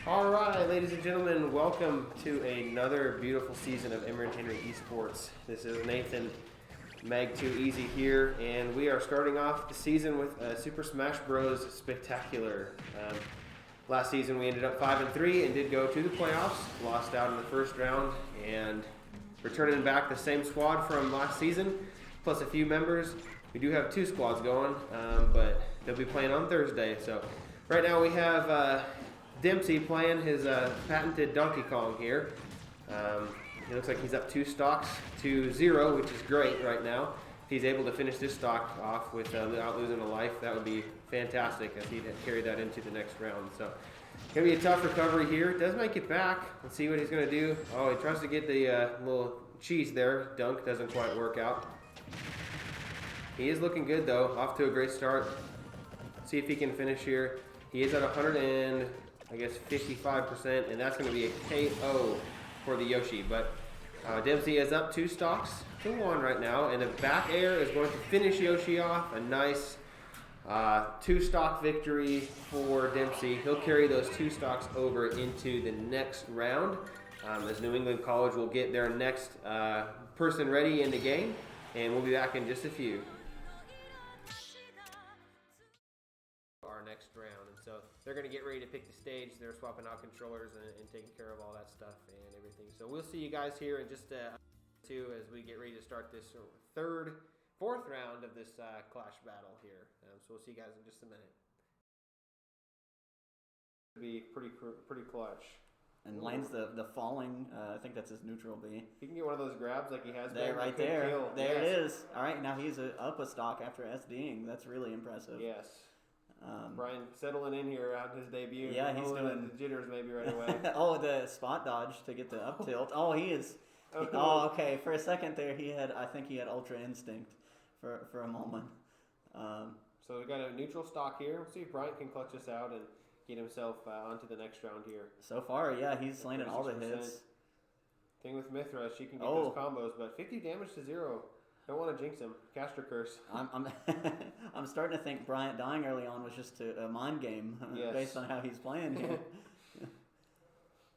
All right, ladies and gentlemen, welcome to another beautiful season of Emory Henry Esports. This is Nathan Mag 2 Easy here, and we are starting off the season with Super Smash Bros. Spectacular. Last season we ended up 5-3 and did go to the playoffs, lost out in the first round, and returning back the same squad from last season, plus a few members. We do have two squads going, but they'll be playing on Thursday. So right now we have Dempsey playing his patented Donkey Kong here. It looks like he's up 2 stocks to 0, which is great right now. If he's able to finish this stock off without losing a life, that would be fantastic as he'd carry that into the next round. So going to be a tough recovery here. Does make it back. Let's see what he's going to do. Oh, he tries to get the little cheese there. Dunk doesn't quite work out. He is looking good though. Off to a great start. See if he can finish here. He is at 55%, and that's going to be a KO for the Yoshi. But Dempsey is up 2 stocks to 1 right now, and the back air is going to finish Yoshi off. A nice 2-stock victory for Dempsey. He'll carry those 2 stocks over into the next round as New England College will get their next person ready in the game, and we'll be back in just a few. Next round, and so they're going to get ready to pick the stage. They're swapping out controllers and taking care of all that stuff and everything. So we'll see you guys here in just two as we get ready to start this fourth round of this clash battle here. So we'll see you guys in just a minute. Be pretty clutch. And Lane's the falling. I think that's his neutral B. He can get one of those grabs like he has there, right there. Kill. There yes. It is. All right, now he's up a stock after SDing. That's really impressive. Yes. Brian settling in here on his debut. Yeah, he's doing the jitters maybe right away. Oh, the spot dodge to get the up tilt. Oh, he is. Oh, okay. For a second there, I think he had Ultra Instinct for a moment. So we got a neutral stock here. We'll see if Brian can clutch us out and get himself onto the next round here. So far, yeah, he's landing all the hits. Thing with Mithra, she can get those combos, but 50 damage to 0. Don't want to jinx him. Caster curse. I'm starting to think Bryant dying early on was just a mind game based on how he's playing here.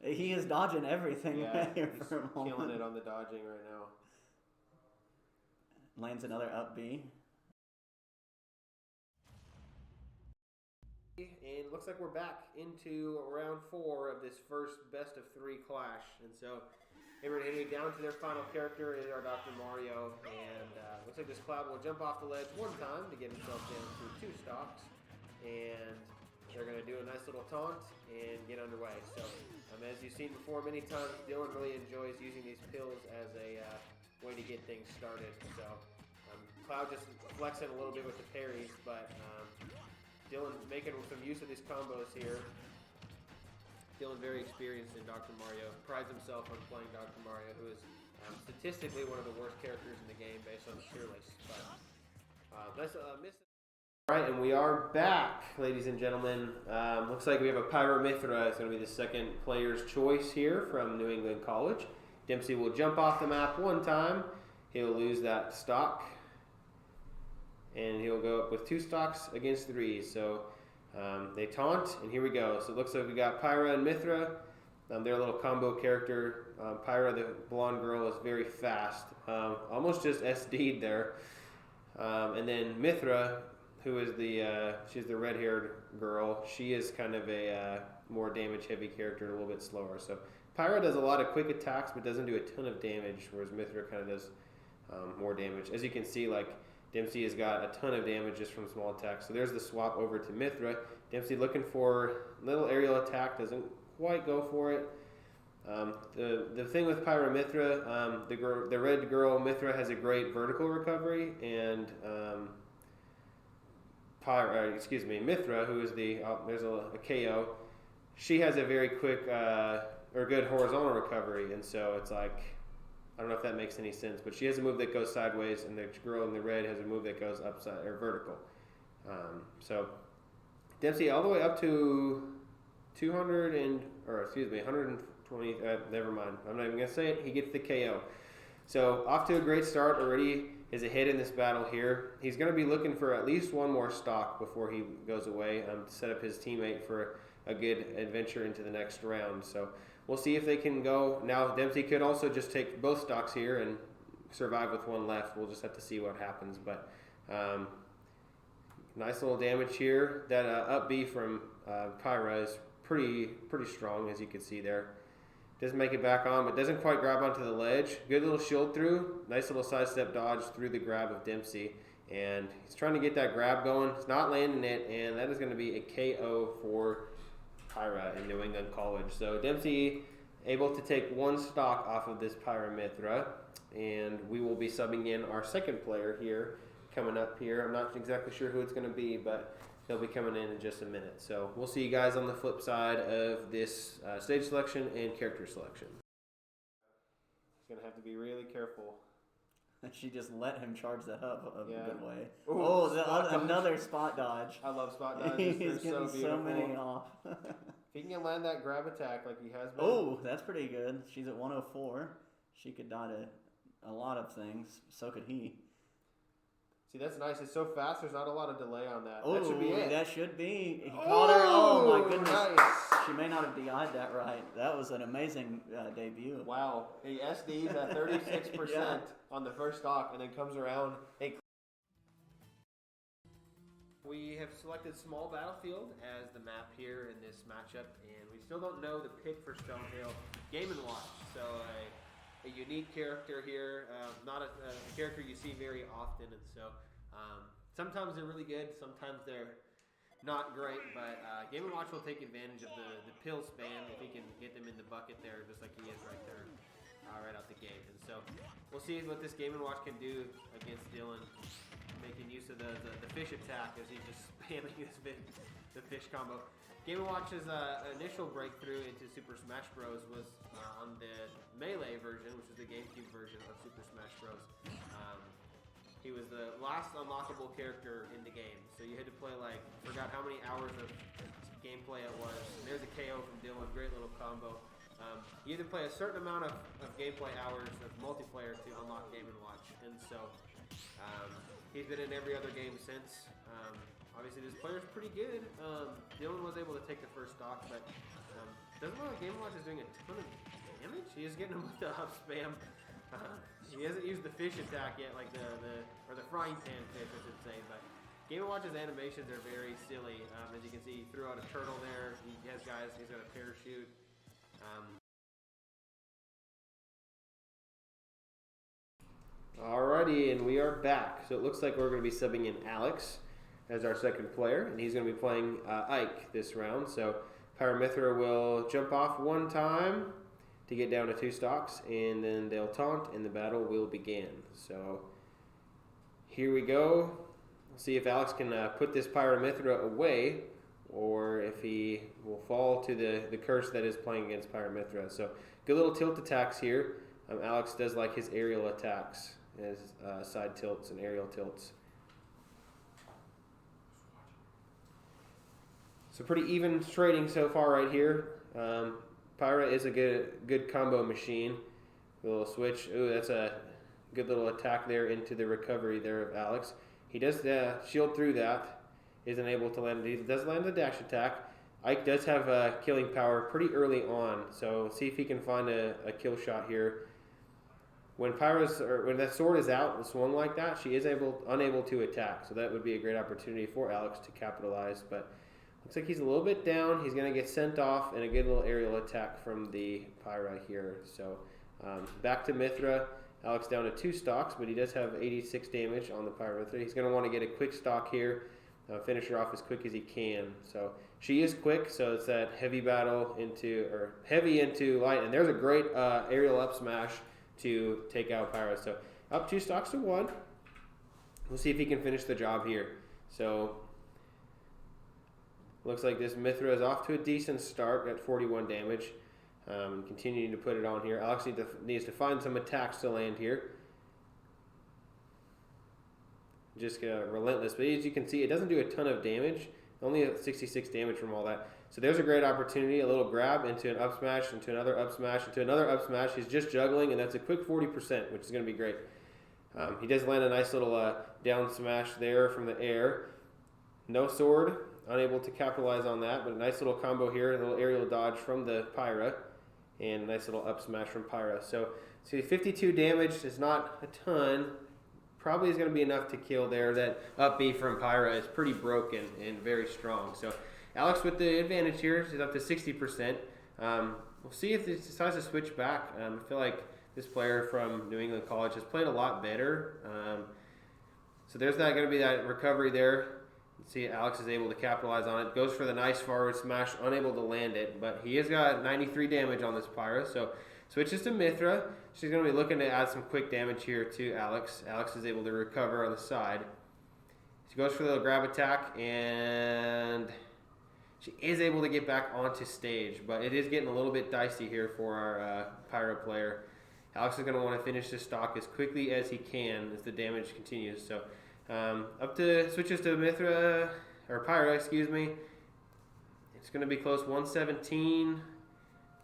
He is dodging everything here for a moment. Killing it on the dodging right now. Lands another up B. And it looks like we're back into round 4 of this first best of 3 clash. And so Emory Henry down to their final character is our Dr. Mario, and looks like this Cloud will jump off the ledge 1 time to get himself down to 2 stocks, and they're going to do a nice little taunt and get underway. So as you've seen before many times, Dylan really enjoys using these pills as a way to get things started. So Cloud just flexing a little bit with the parries, but Dylan making some use of these combos here. Dylan very experienced in Dr. Mario, prides himself on playing Dr. Mario, who is statistically one of the worst characters in the game based on the tier list. All right, and we are back, ladies and gentlemen. Looks like we have a Pyro Mithra. It's going to be the second player's choice here from New England College. Dempsey will jump off the map 1 time. He'll lose that stock, and he'll go up with 2 stocks against 3. So they taunt, and here we go. So it looks like we got Pyra and Mithra. They're a little combo character. Pyra, the blonde girl, is very fast. Almost just SD'd there. And then Mithra, who is she's the red-haired girl. She is kind of a more damage-heavy character, a little bit slower. So Pyra does a lot of quick attacks, but doesn't do a ton of damage, whereas Mithra kind of does more damage. As you can see, Dempsey has got a ton of damage just from small attacks. So there's the swap over to Mithra. Dempsey looking for little aerial attack, doesn't quite go for it. The thing with Pyra Mithra, the red girl Mithra has a great vertical recovery, and Mithra, who is there's a KO, she has a very quick or good horizontal recovery, and so it's like, I don't know if that makes any sense, but she has a move that goes sideways, and the girl in the red has a move that goes upside or vertical. So Dempsey all the way up to 120. Never mind. I'm not even gonna say it. He gets the KO. So off to a great start already. Is ahead in this battle here. He's going to be looking for at least 1 more stock before he goes away to set up his teammate for a good adventure into the next round. So we'll see if they can go. Now Dempsey could also just take both stocks here and survive with one left. We'll just have to see what happens. But nice little damage here. That up B from Pyra is pretty strong, as you can see there. Doesn't make it back on, but doesn't quite grab onto the ledge. Good little shield through. Nice little sidestep dodge through the grab of Dempsey. And he's trying to get that grab going. He's not landing it, and that is going to be a KO for Pyra in New England College. So Dempsey able to take one stock off of this Pyra Mithra, and we will be subbing in our second player here coming up here. I'm not exactly sure who it's going to be, but he'll be coming in just a minute. So we'll see you guys on the flip side of this stage selection and character selection. He's going to have to be really careful. She just let him charge that up a good way. Ooh, another spot dodge. I love spot dodges. He's They're getting so many off. If he can land that grab attack like he has been. Oh, that's pretty good. She's at 104. She could dodge a lot of things. So could he. See, that's nice. It's so fast. There's not a lot of delay on that. Oh, that should be it. That should be. He caught her. Oh, my goodness. Nice. She may not have DI'd that right. That was an amazing debut. Wow. He SDs at 36% Yeah. on the first stock and then comes around. We have selected Small Battlefield as the map here in this matchup, and we still don't know the pick for Stonehill. Game & Watch. So a unique character here, not a character you see very often, and so sometimes they're really good, sometimes they're not great, but Game & Watch will take advantage of the pill spam if he can get them in the bucket there, just like he is right there, right out the gate. And so we'll see what this Game & Watch can do against Dylan, making use of the fish attack as he's just spamming the fish combo. Game & Watch's initial breakthrough into Super Smash Bros. Was on the Melee version, which is the GameCube version of Super Smash Bros. He was the last unlockable character in the game, so you had to play like, forgot how many hours of gameplay it was. And there's a KO from Dylan, great little combo. You had to play a certain amount of gameplay hours of multiplayer to unlock Game & Watch, and so he's been in every other game since. Obviously, this player's pretty good. Dylan was able to take the first stock, but doesn't look like Game & Watch is doing a ton of damage. He is getting him with the up spam. He hasn't used the fish attack yet, like the frying pan fish, I should say. But Game & Watch's animations are very silly. As you can see, he threw out a turtle there. He has guys. He's got a parachute. Alrighty, and we are back. So it looks like we're going to be subbing in Alex as our second player, and he's going to be playing Ike this round. So Pyra Mithra will jump off one time to get down to 2 stocks, and then they'll taunt, and the battle will begin. So here we go. We'll see if Alex can put this Pyra Mithra away, or if he will fall to the curse that is playing against Pyra Mithra. So good little tilt attacks here. Alex does like his aerial attacks, his side tilts and aerial tilts. So pretty even trading so far right here. Pyra is a good combo machine. A little switch. Ooh, that's a good little attack there into the recovery there of Alex. He does shield through that. Isn't able to land. He does land the dash attack. Ike does have killing power pretty early on, so see if he can find a kill shot here. When when that sword is out and swung like that, she is unable to attack. So that would be a great opportunity for Alex to capitalize. But looks like he's a little bit down. He's going to get sent off, and a good little aerial attack from the Pyra here. So back to Mithra. Alex down to 2 stocks, but he does have 86 damage on the Pyra Mithra. He's going to want to get a quick stock here, finish her off as quick as he can. So she is quick, so it's that heavy into light. And there's a great aerial up smash to take out Pyra. So up 2 stocks to 1. We'll see if he can finish the job here. So looks like this Mithra is off to a decent start at 41 damage. Continuing to put it on here. Alex needs to find some attacks to land here. Just relentless. But as you can see, it doesn't do a ton of damage. Only 66 damage from all that. So there's a great opportunity. A little grab into an up smash, into another up smash, into another up smash. He's just juggling, and that's a quick 40%, which is going to be great. He does land a nice little down smash there from the air. No sword. unable to capitalize on that, but a nice little combo here, a little aerial dodge from the Pyra, and a nice little up smash from Pyra. So, 52 damage is not a ton. Probably is going to be enough to kill there. That up B from Pyra is pretty broken and very strong. So, Alex with the advantage here is up to 60%. We'll see if he decides to switch back. I feel like this player from New England College has played a lot better. So there's not going to be that recovery there. See, Alex is able to capitalize on it. Goes for the nice forward smash, unable to land it, but he has got 93 damage on this Pyra. So switches to Mithra. She's going to be looking to add some quick damage here to Alex. Alex is able to recover on the side. She goes for the grab attack, and she is able to get back onto stage, but it is getting a little bit dicey here for our Pyra player. Alex is going to want to finish this stock as quickly as he can as the damage continues. So up to switches to Mithra, or Pyra, excuse me. It's going to be close, 117.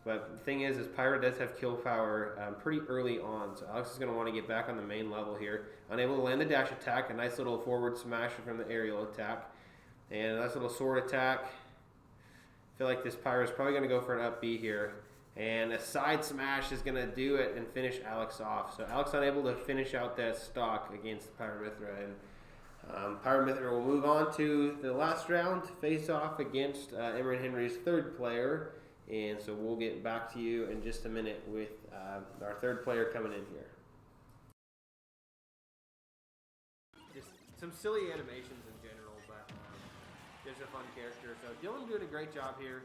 But the thing is Pyra does have kill power pretty early on. So Alex is going to want to get back on the main level here. Unable to land the dash attack, a nice little forward smash from the aerial attack. And a nice little sword attack. I feel like this Pyra is probably going to go for an up B here. And a side smash is going to do it and finish Alex off. So Alex unable to finish out that stock against Pyra Mithra. And Pyra Mithra will move on to the last round, face off against Emory Henry's third player. And so we'll get back to you in just a minute with our third player coming in here. Just some silly animations in general, but there's a fun character. So Dylan doing a great job here.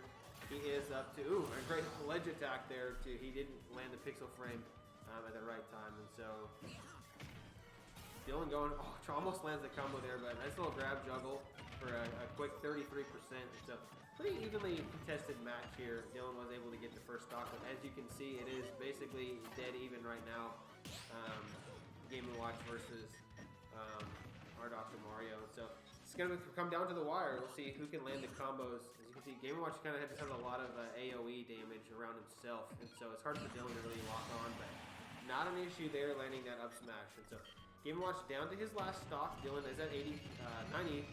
He is up to a great ledge attack there too. He didn't land the pixel frame at the right time, and so Dylan going almost lands the combo there, but nice little grab juggle for a quick 33%. So pretty evenly contested match here. Dylan was able to get the first stock, but as you can see, it is basically dead even right now. Game & Watch versus our Dr. Mario. So it's going to come down to the wire. We'll see who can land the combos. As you can see, Game & Watch kind of has a lot of AoE damage around himself, and so it's hard for Dylan to really lock on, but not an issue there landing that up smash. And so Game & Watch down to his last stock. Dylan is at 80, 90,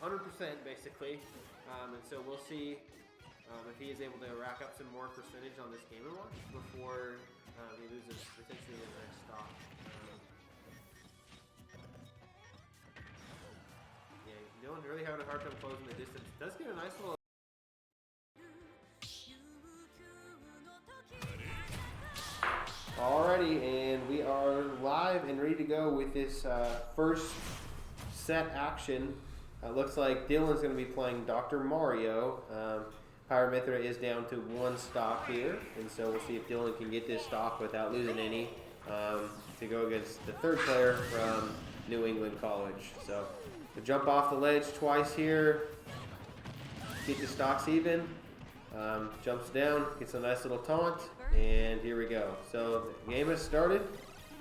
100% basically. And so we'll see if he is able to rack up some more percentage on this Game & Watch before he loses potentially his next stock. Dylan really having a hard time closing the distance. Does get a nice little. Alrighty, and we are live and ready to go with this first set action. Looks like Dylan's going to be playing Dr. Mario. Pyra Mithra is down to one stock here, and so we'll see if Dylan can get this stock without losing any to go against the third player from New England College. So to jump off the ledge twice here, get the stocks even, jumps down, gets a nice little taunt, and here we go. So the game has started,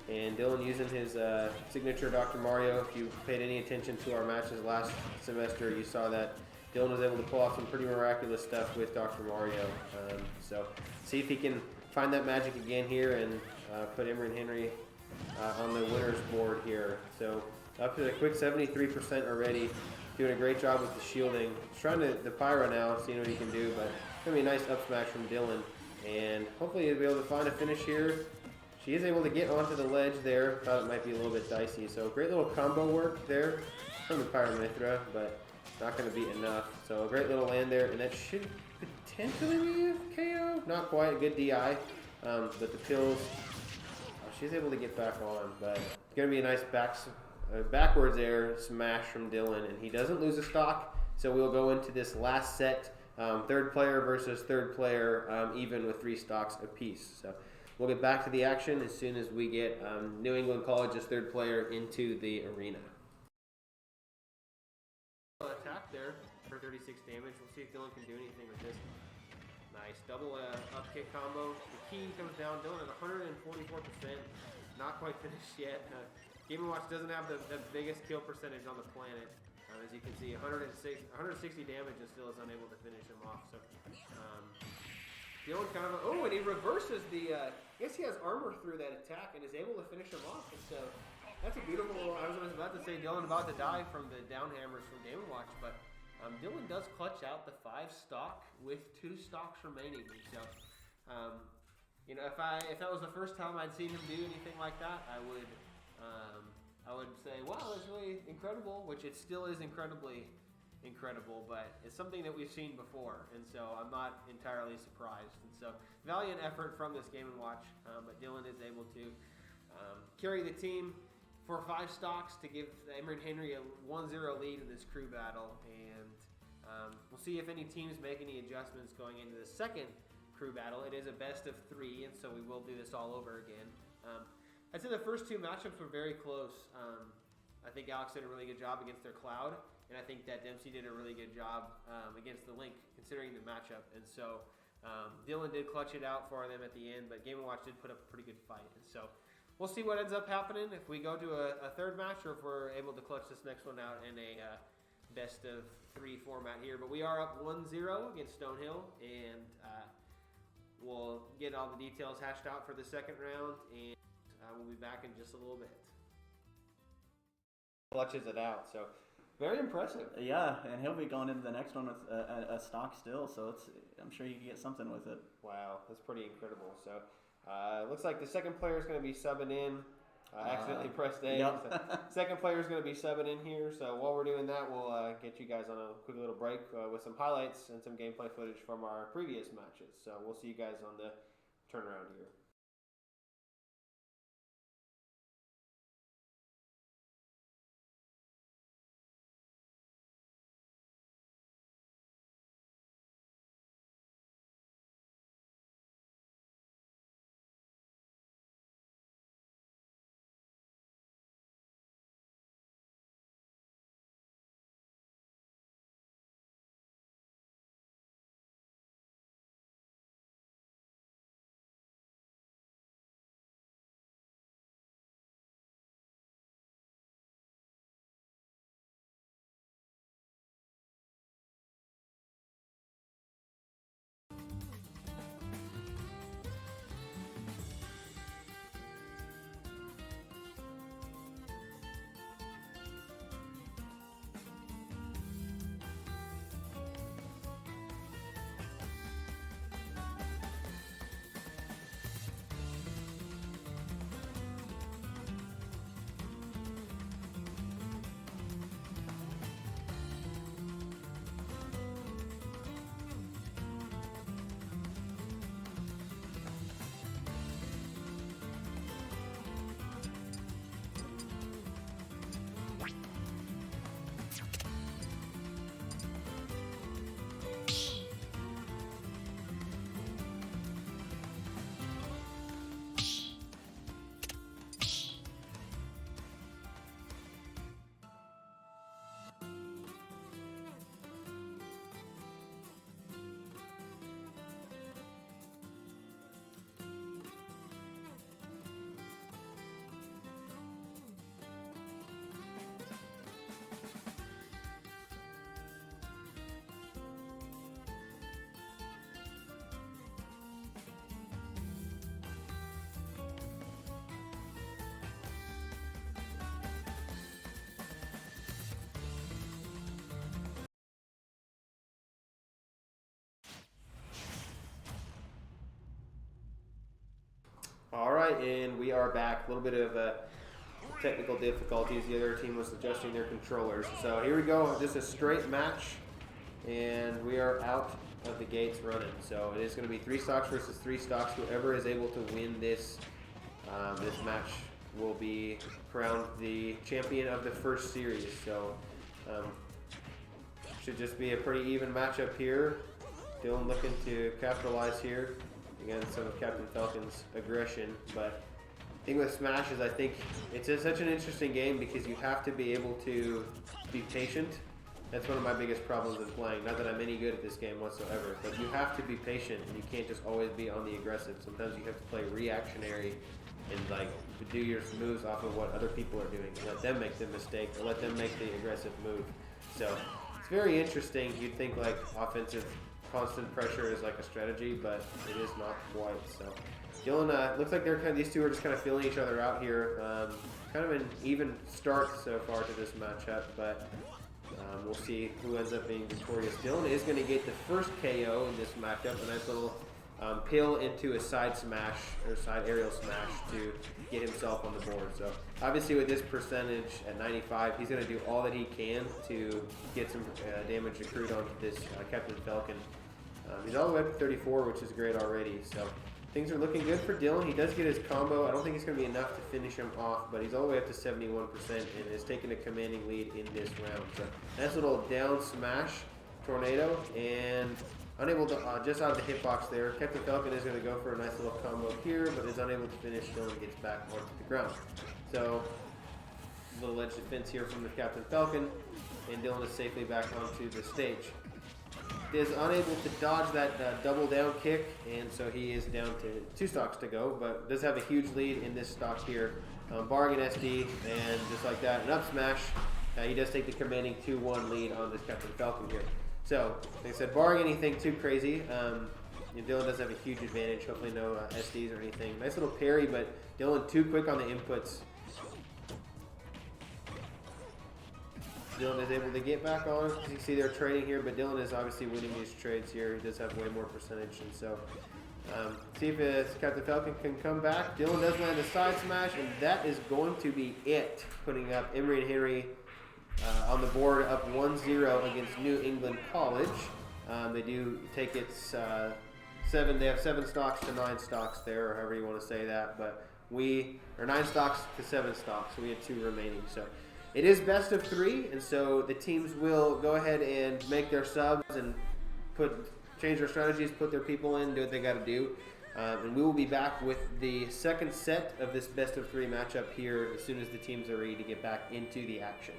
and Dylan using his signature Dr. Mario. If you paid any attention to our matches last semester, you saw that Dylan was able to pull off some pretty miraculous stuff with Dr. Mario. So see if he can find that magic again here and put Emory and Henry on the winner's board here. So up to the quick 73% already. Doing a great job with the shielding. He's trying to the Pyra now, seeing what he can do, but it's going to be a nice up smash from Dylan. And hopefully he'll be able to find a finish here. She is able to get onto the ledge there. Thought it might be a little bit dicey. So great little combo work there from the Pyra Mithra, but not going to be enough. So a great little land there, and that should potentially be a KO. Not quite. Good DI, but the pills. She's able to get back on, but it's going to be a nice backwards air smash from Dylan, and he doesn't lose a stock. So we'll go into this last set, third player versus third player, even with 3 stocks apiece. So we'll get back to the action as soon as we get New England College's third player into the arena. Attack there for 36 damage. We'll see if Dylan can do anything with this. Nice double up kick combo. The key comes down. Dylan at 144%. Not quite finished yet. Game & Watch doesn't have the biggest kill percentage on the planet. As you can see, 160 damage and still is unable to finish him off. So Dylan kind of, and he reverses the, I guess he has armor through that attack and is able to finish him off. And so that's a beautiful, I was about to say Dylan about to die from the down hammers from Game & Watch, but Dylan does clutch out the 5 stock with 2 stocks remaining. So, you know, if that was the first time I'd seen him do anything like that, I would say, wow, that's really incredible, which it still is incredibly incredible, but it's something that we've seen before, and so I'm not entirely surprised. And so, valiant effort from this Game & Watch, but Dylan is able to carry the team for 5 stocks to give Emory and Henry a 1-0 lead in this crew battle, and we'll see if any teams make any adjustments going into the second crew battle. It is a best of 3, and so we will do this all over again. I'd say the first 2 matchups were very close. I think Alex did a really good job against their Cloud, and I think that Dempsey did a really good job against the Link, considering the matchup. And so Dylan did clutch it out for them at the end, but Game & Watch did put up a pretty good fight. And so we'll see what ends up happening if we go to a third match, or if we're able to clutch this next one out in a best of 3 format here. But we are up 1-0 against Stonehill, and we'll get all the details hashed out for the second round, and we'll be back in just a little bit. Clutches it out, so very impressive. Yeah, and he'll be going into the next one with a stock still, so I'm sure he can get something with it. Wow, that's pretty incredible. So looks like the second player is going to be subbing in. Accidentally pressed A. Yep. So second player is going to be subbing in here. So while we're doing that, we'll get you guys on a quick little break with some highlights and some gameplay footage from our previous matches. So we'll see you guys on the turnaround here. All right, and we are back. A little bit of technical difficulties. The other team was adjusting their controllers. So here we go, just a straight match, and we are out of the gates running. So it is going to be 3 stocks versus 3 stocks. Whoever is able to win this this match will be crowned the champion of the first series. So should just be a pretty even matchup here. Dylan looking to capitalize here against some of Captain Falcon's aggression. But the thing with Smash is I think it's such an interesting game because you have to be able to be patient. That's one of my biggest problems in playing. Not that I'm any good at this game whatsoever, but you have to be patient and you can't just always be on the aggressive. Sometimes you have to play reactionary and like do your moves off of what other people are doing. Let them make the mistake or let them make the aggressive move. So it's very interesting. You'd think like offensive constant pressure is like a strategy, but it is not quite. So Dylan, looks like these two are just kind of feeling each other out here. Kind of an even start so far to this matchup, but We'll see who ends up being victorious. Dylan is going to get the first KO in this matchup. A nice little pill into a side smash or side aerial smash to get himself on the board. So obviously with this percentage at 95, he's going to do all that he can to get some damage accrued onto this Captain Falcon. He's all the way up to 34, which is great already. So things are looking good for Dylan. He does get his combo. I don't think it's going to be enough to finish him off, but he's all the way up to 71% and is taking a commanding lead in this round. So nice little down smash tornado and unable to, just out of the hitbox there. Captain Falcon is going to go for a nice little combo here, but is unable to finish. Dylan gets back onto the ground. So little edge defense here from the Captain Falcon, and Dylan is safely back onto the stage. Is unable to dodge that double down kick, and so he is down to 2 stocks to go, but does have a huge lead in this stock here, barring an SD, and just like that, an up smash, he does take the commanding 2-1 lead on this Captain Falcon here. So, like I said, barring anything too crazy, Dylan does have a huge advantage, hopefully no SDs or anything. Nice little parry, but Dylan too quick on the inputs. Dylan is able to get back on. As you can see, they're trading here, but Dylan is obviously winning these trades here. He does have way more percentage, and so see if Captain Falcon can come back. Dylan does land a side smash, and that is going to be it, putting up Emory and Henry on the board up 1-0 against New England College. They do take it they have 7 stocks to 9 stocks there, or however you want to say that, but we are 9 stocks to 7 stocks, so we have 2 remaining. So it is best of 3, and so the teams will go ahead and make their subs and change their strategies, put their people in, do what they got to do. And we will be back with the second set of this best of 3 matchup here as soon as the teams are ready to get back into the action.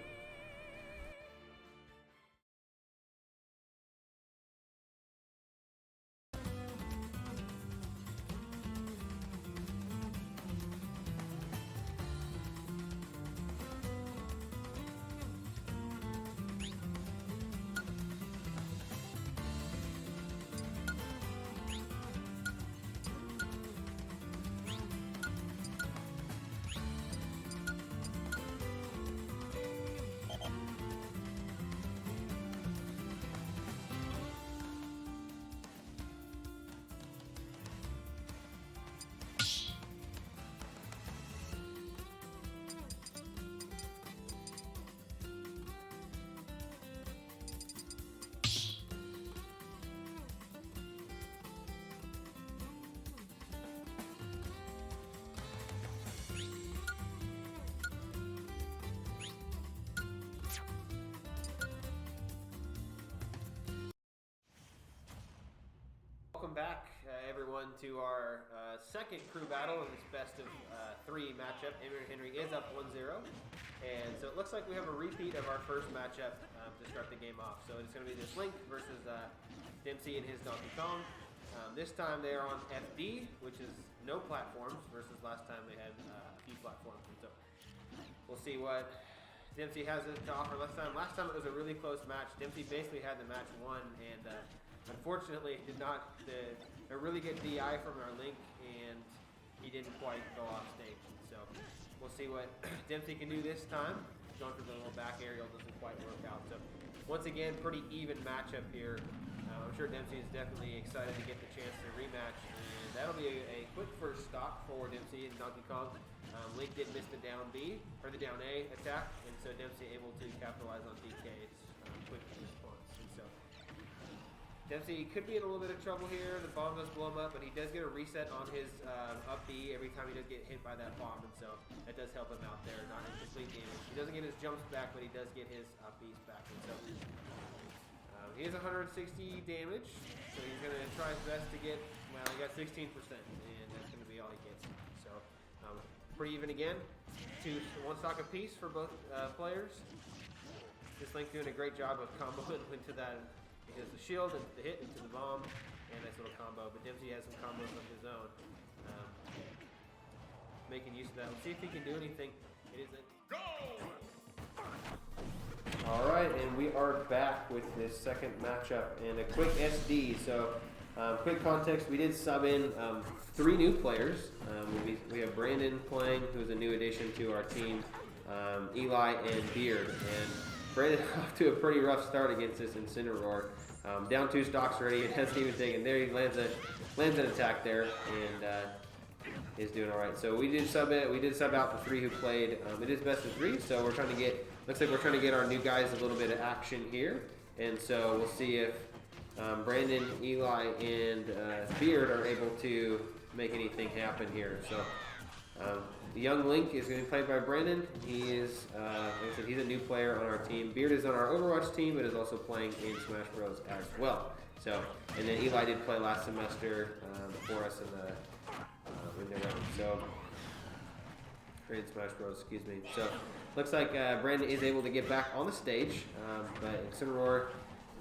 Welcome back, everyone, to our second crew battle in this best of 3 matchup. Emory and Henry is up 1-0, and so it looks like we have a repeat of our first matchup to start the game off. So it's going to be this Link versus Dempsey and his Donkey Kong. This time they are on FD, which is no platforms, versus last time they had a few platforms. And so we'll see what Dempsey has to offer last time. Last time it was a really close match. Dempsey basically had the match won, and unfortunately did not really get DI from our Link, and he didn't quite go off stage. So we'll see what Dempsey can do this time. Going for the little back aerial doesn't quite work out. So once again, pretty even matchup here. I'm sure Dempsey is definitely excited to get the chance to rematch, and that'll be a quick first stock for Dempsey and Donkey Kong. Link did miss the down B, or the down A attack, and so Dempsey able to capitalize on DK's quick response. And so Dempsey could be in a little bit of trouble here. The bomb does blow him up, but he does get a reset on his up B every time he does get hit by that bomb, and so that does help him out there, not in complete damage. He doesn't get his jumps back, but he does get his up Bs back, and so he has 160 damage, so he's going to try his best to get, well, he got 16%, and that's going to be all he gets. So pretty even again. 1 stock apiece for both players. This Link doing a great job of comboing into that. He has the shield and the hit into the bomb, and nice little combo. But Dempsey has some combos of his own, making use of that. Let's see if he can do anything. It is a go. All right, and we are back with this second matchup and a quick SD. So, quick context: we did sub in 3 new players. We have Brandon playing, who's a new addition to our team. Eli and Beard, and Brandon off to a pretty rough start against this Incineroar. Down 2 stocks already. It hasn't even taken. There he lands an attack there and is doing all right. So we did sub it. We did sub out the 3 who played. It is best of 3, so we're trying to get. Looks like we're trying to get our new guys a little bit of action here, and so we'll see if Brandon, Eli, and Beard are able to make anything happen here. So. The young Link is going to be played by Brandon. He is, like I said, he's a new player on our team. Beard is on our Overwatch team, but is also playing in Smash Bros. As well. So, and then Eli did play last semester for us in the round. So, in Smash Bros. Excuse me. So, looks like Brandon is able to get back on the stage, but Incineroar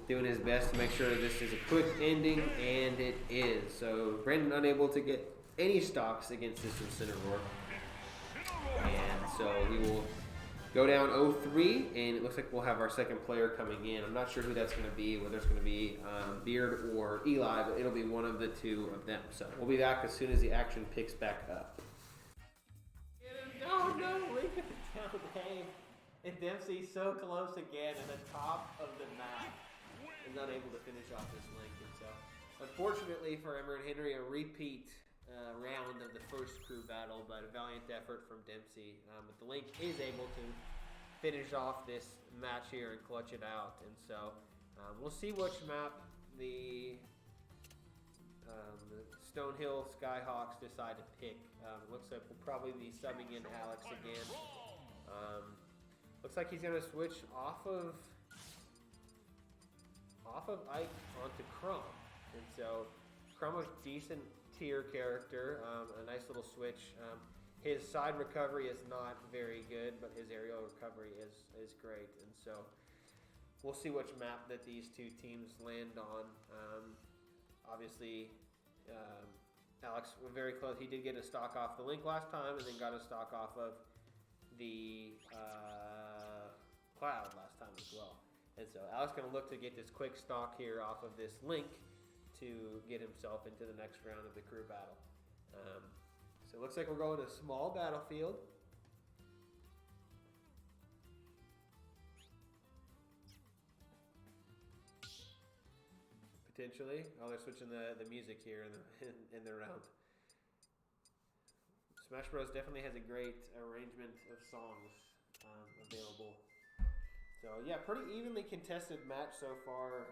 doing his best to make sure that this is a quick ending, and it is. So, Brandon unable to get any stocks against this Incineroar. And so he will go down 0-3, and it looks like we'll have our second player coming in. I'm not sure who that's going to be, whether it's going to be Beard or Eli, but it'll be one of the 2 of them. So we'll be back as soon as the action picks back up. Oh no, Link at the down game. And Dempsey so close again at the top of the map. Is not able to finish off this Link. And so, unfortunately for Emory and Henry, a repeat round of the first crew battle, but a valiant effort from Dempsey. But the Link is able to finish off this match here and clutch it out. And so we'll see which map the Stonehill Skyhawks decide to pick. It looks like we'll probably be subbing in Alex again. Looks like he's going to switch off of Ike onto Crumb. And so Crumb a decent tier character, a nice little switch. His side recovery is not very good, but his aerial recovery is great. And so we'll see which map that these 2 teams land on. Obviously, Alex was very close. He did get a stock off the Link last time, and then got a stock off of the Cloud last time as well. And so Alex going to look to get this quick stock here off of this Link to get himself into the next round of the crew battle. So it looks like we're going to a small battlefield. Potentially. Oh, they're switching the music here in the round. Smash Bros. Definitely has a great arrangement of songs available. So yeah, pretty evenly contested match so far.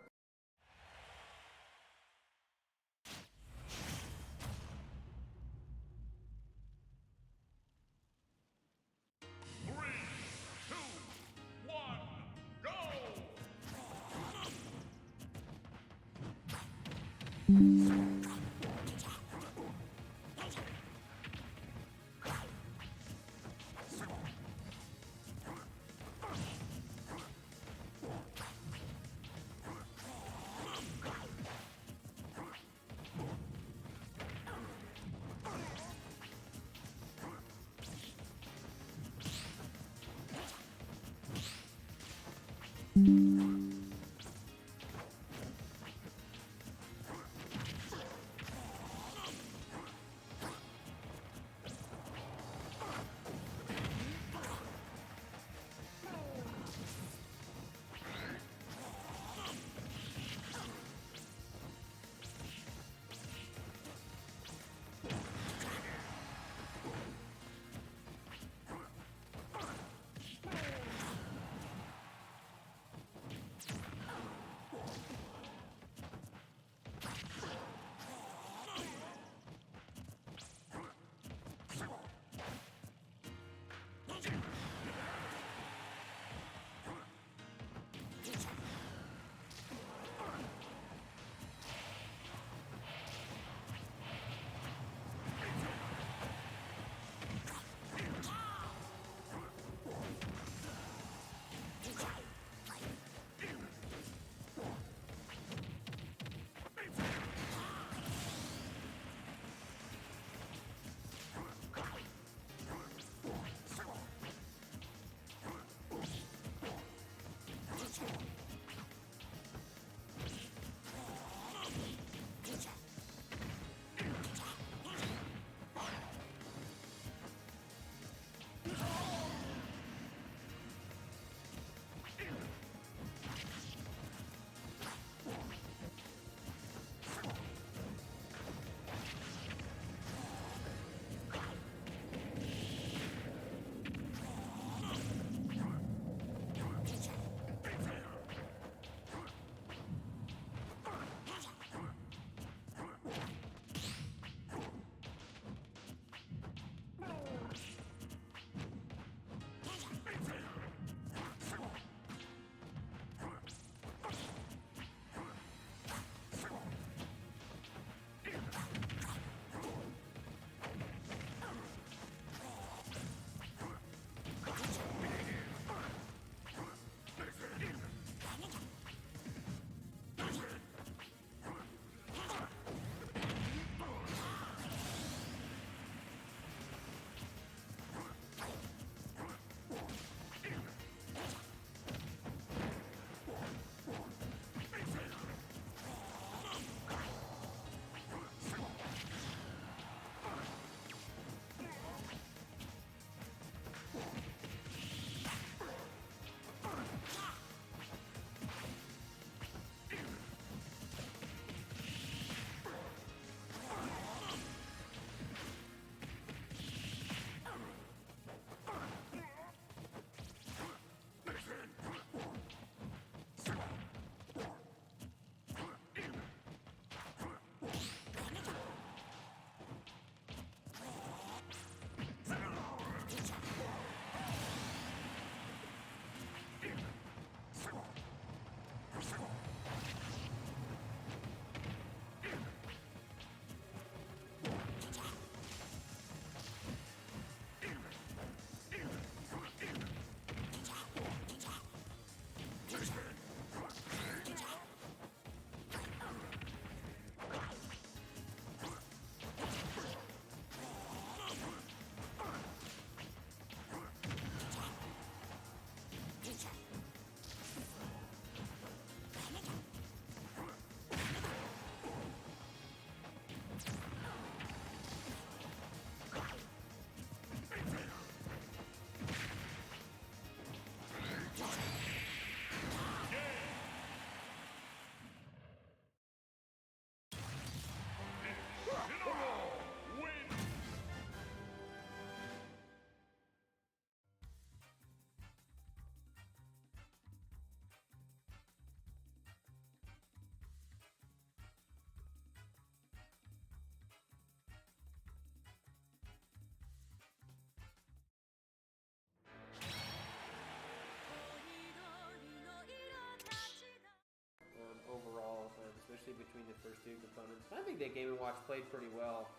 especially between the first two components. I think that Game & Watch played pretty well.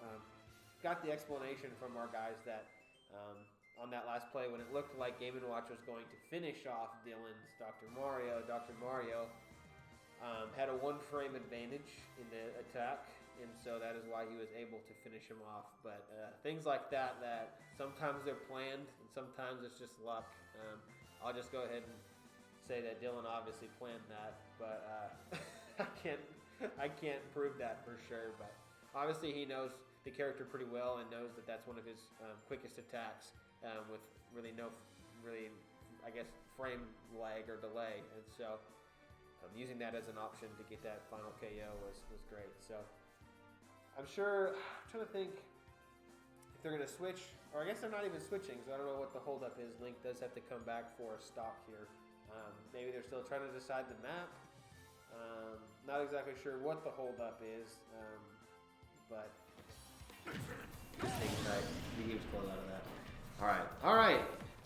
Got the explanation from our guys that on that last play when it looked like Game & Watch was going to finish off Dylan's Dr. Mario had a one-frame advantage in the attack, and so that is why he was able to finish him off. But things like that sometimes they're planned, and sometimes it's just luck. I'll just go ahead and say that Dylan obviously planned that, but I can't prove that for sure. But obviously he knows the character pretty well and knows that that's one of his quickest attacks with really no, I guess, frame lag or delay, and so using that as an option to get that final KO was great. So I'm trying to think if they're going to switch, or I guess they're not even switching, so I don't know what the holdup is. Link does have to come back for a stock here. Maybe they're still trying to decide the map. Not exactly sure what the holdup is, but just hang tight. He keeps close out of that. All right.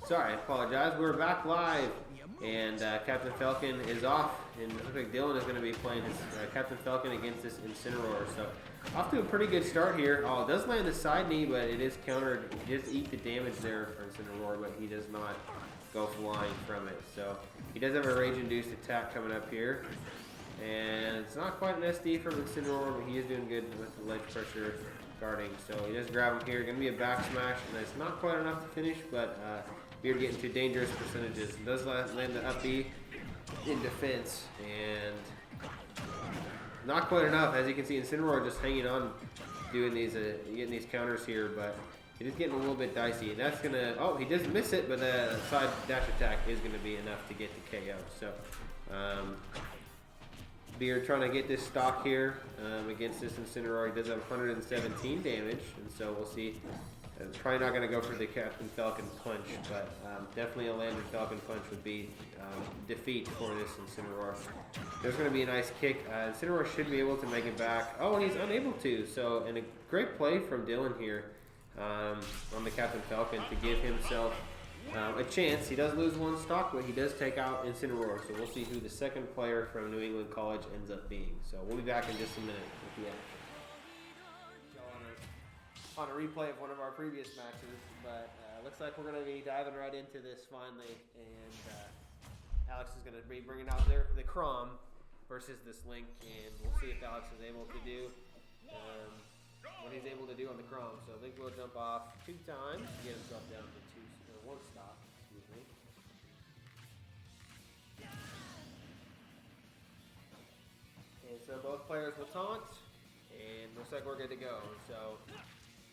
Sorry, I apologize. We're back live, and Captain Falcon is off, and it looks like Dylan is going to be playing his Captain Falcon against this Incineroar. So off to a pretty good start here. Oh, it does land the side knee, but it is countered. He does eat the damage there for Incineroar, but he does not go flying from it. So he does have a rage-induced attack coming up here, and it's not quite an SD from Incineroar, but he is doing good with the ledge pressure guarding. So he does grab him here. Going to be a back smash, and that's not quite enough to finish, but Beard getting to dangerous percentages. It does land the up B in defense, and not quite enough. As you can see, Incineroar just hanging on, doing these, getting these counters here, but it is getting a little bit dicey. And that's gonna, oh, he does miss it, but the side dash attack is gonna be enough to get the KO. So, Beard trying to get this stock here against this Incineroar. He does have 117 damage, and so we'll see. It's probably not going to go for the Captain Falcon punch, but definitely a landed Falcon punch would be defeat for this Incineroar. There's going to be a nice kick. Incineroar should be able to make it back. Oh, and he's unable to. So, and a great play from Dylan here on the Captain Falcon to give himself a chance. He does lose one stock, but he does take out Incineroar. So we'll see who the second player from New England College ends up being. So we'll be back in just a minute with the action. On a replay of one of our previous matches, but looks like we're going to be diving right into this finally, and Alex is going to be bringing out the Crom versus this Link, and we'll see if Alex is able to do what he's able to do on the Crom. So Link will jump off 2 times to get himself down to 1 stop, excuse me. And so both players will taunt, and looks like we're good to go. So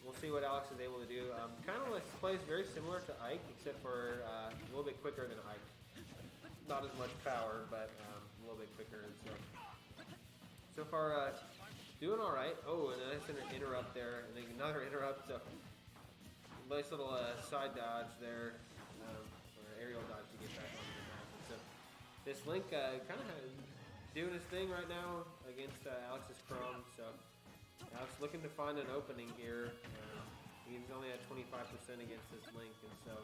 we'll see what Alex is able to do. Kind of plays very similar to Ike, except for a little bit quicker than Ike. Not as much power, but a little bit quicker. And so far, doing all right. Oh, and a nice interrupt there, and then another interrupt. So nice little side dodge there, or aerial dodge to get back onto the map. And so this Link kind of doing his thing right now against Alex's Chrome. So Alex looking to find an opening here. He's only at 25% against this Link, and so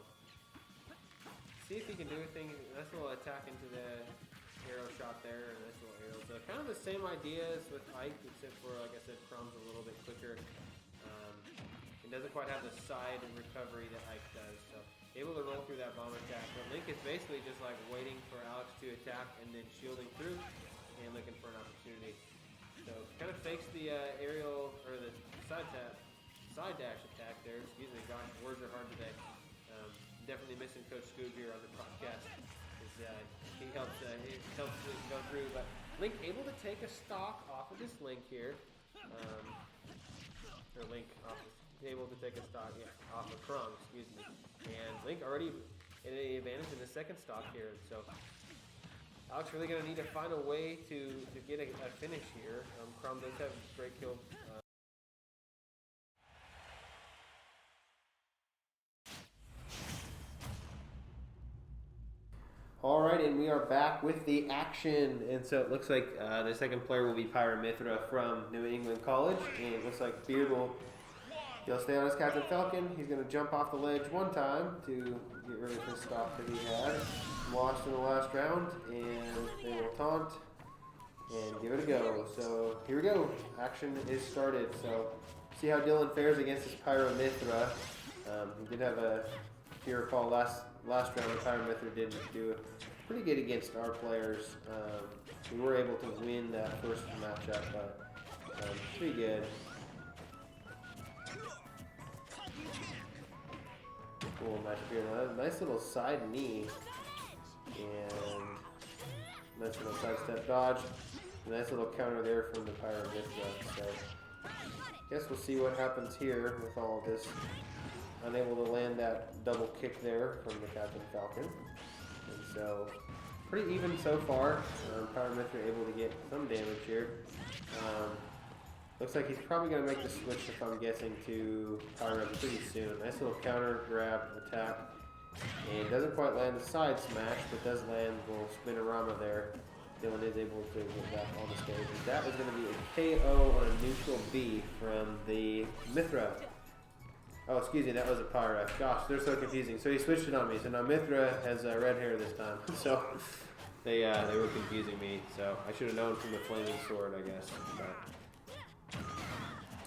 see if he can do anything. Nice little attack into the arrow shot there, and nice little arrow. So kind of the same ideas with Ike, except for, like I said, Chrome's a little bit quicker. It doesn't quite have the side recovery that Ike does. So able to roll through that bomb attack. But Link is basically just like waiting for Alex to attack and then shielding through and looking for an opportunity. So kind of fakes the aerial, or the side dash attack there. Excuse me, gosh, words are hard today. Definitely missing Coach Scoob here on the podcast. He helps it go through. But Link able to take a stock off of this Link here. Or Link able to take a stock, off of Chrome, excuse me. And Link already in an advantage in the second stock here. So Alex really going to need to find a way to get a finish here. Crom does have great kill. All right, and we are back with the action. And so it looks like the second player will be Pyramithra from New England College. And it looks like Beard he'll stay on his Captain Falcon. He's going to jump off the ledge 1 time to get rid of his stock that he had. Lost in the last round, and they will taunt. and give it a go. So here we go. Action is started. So see how Dylan fares against his Pyro Mithra. He did have a, if you recall, last round the Pyro Mithra did do pretty good against our players. We were able to win that first matchup, but pretty good. Cool matchup here. Nice little side knee. And nice little sidestep dodge. Nice little counter there from the Pyro Mithra. So guess we'll see what happens here with all of this. Unable to land that double kick there from the Captain Falcon. And so pretty even so far. Pyro Mithra able to get some damage here. Looks like he's probably going to make the switch, if I'm guessing, to Pyro pretty soon. Nice little counter, grab, attack. And doesn't quite land the side smash, but does land the little spinorama there. Dylan is able to get back on the stage. And that is going to be a KO on a neutral B from the Mithra. Oh, excuse me, that was a Pyro. Gosh, they're so confusing. So he switched it on me. So now Mithra has red hair this time. So they were confusing me. So I should have known from the flaming sword, I guess. But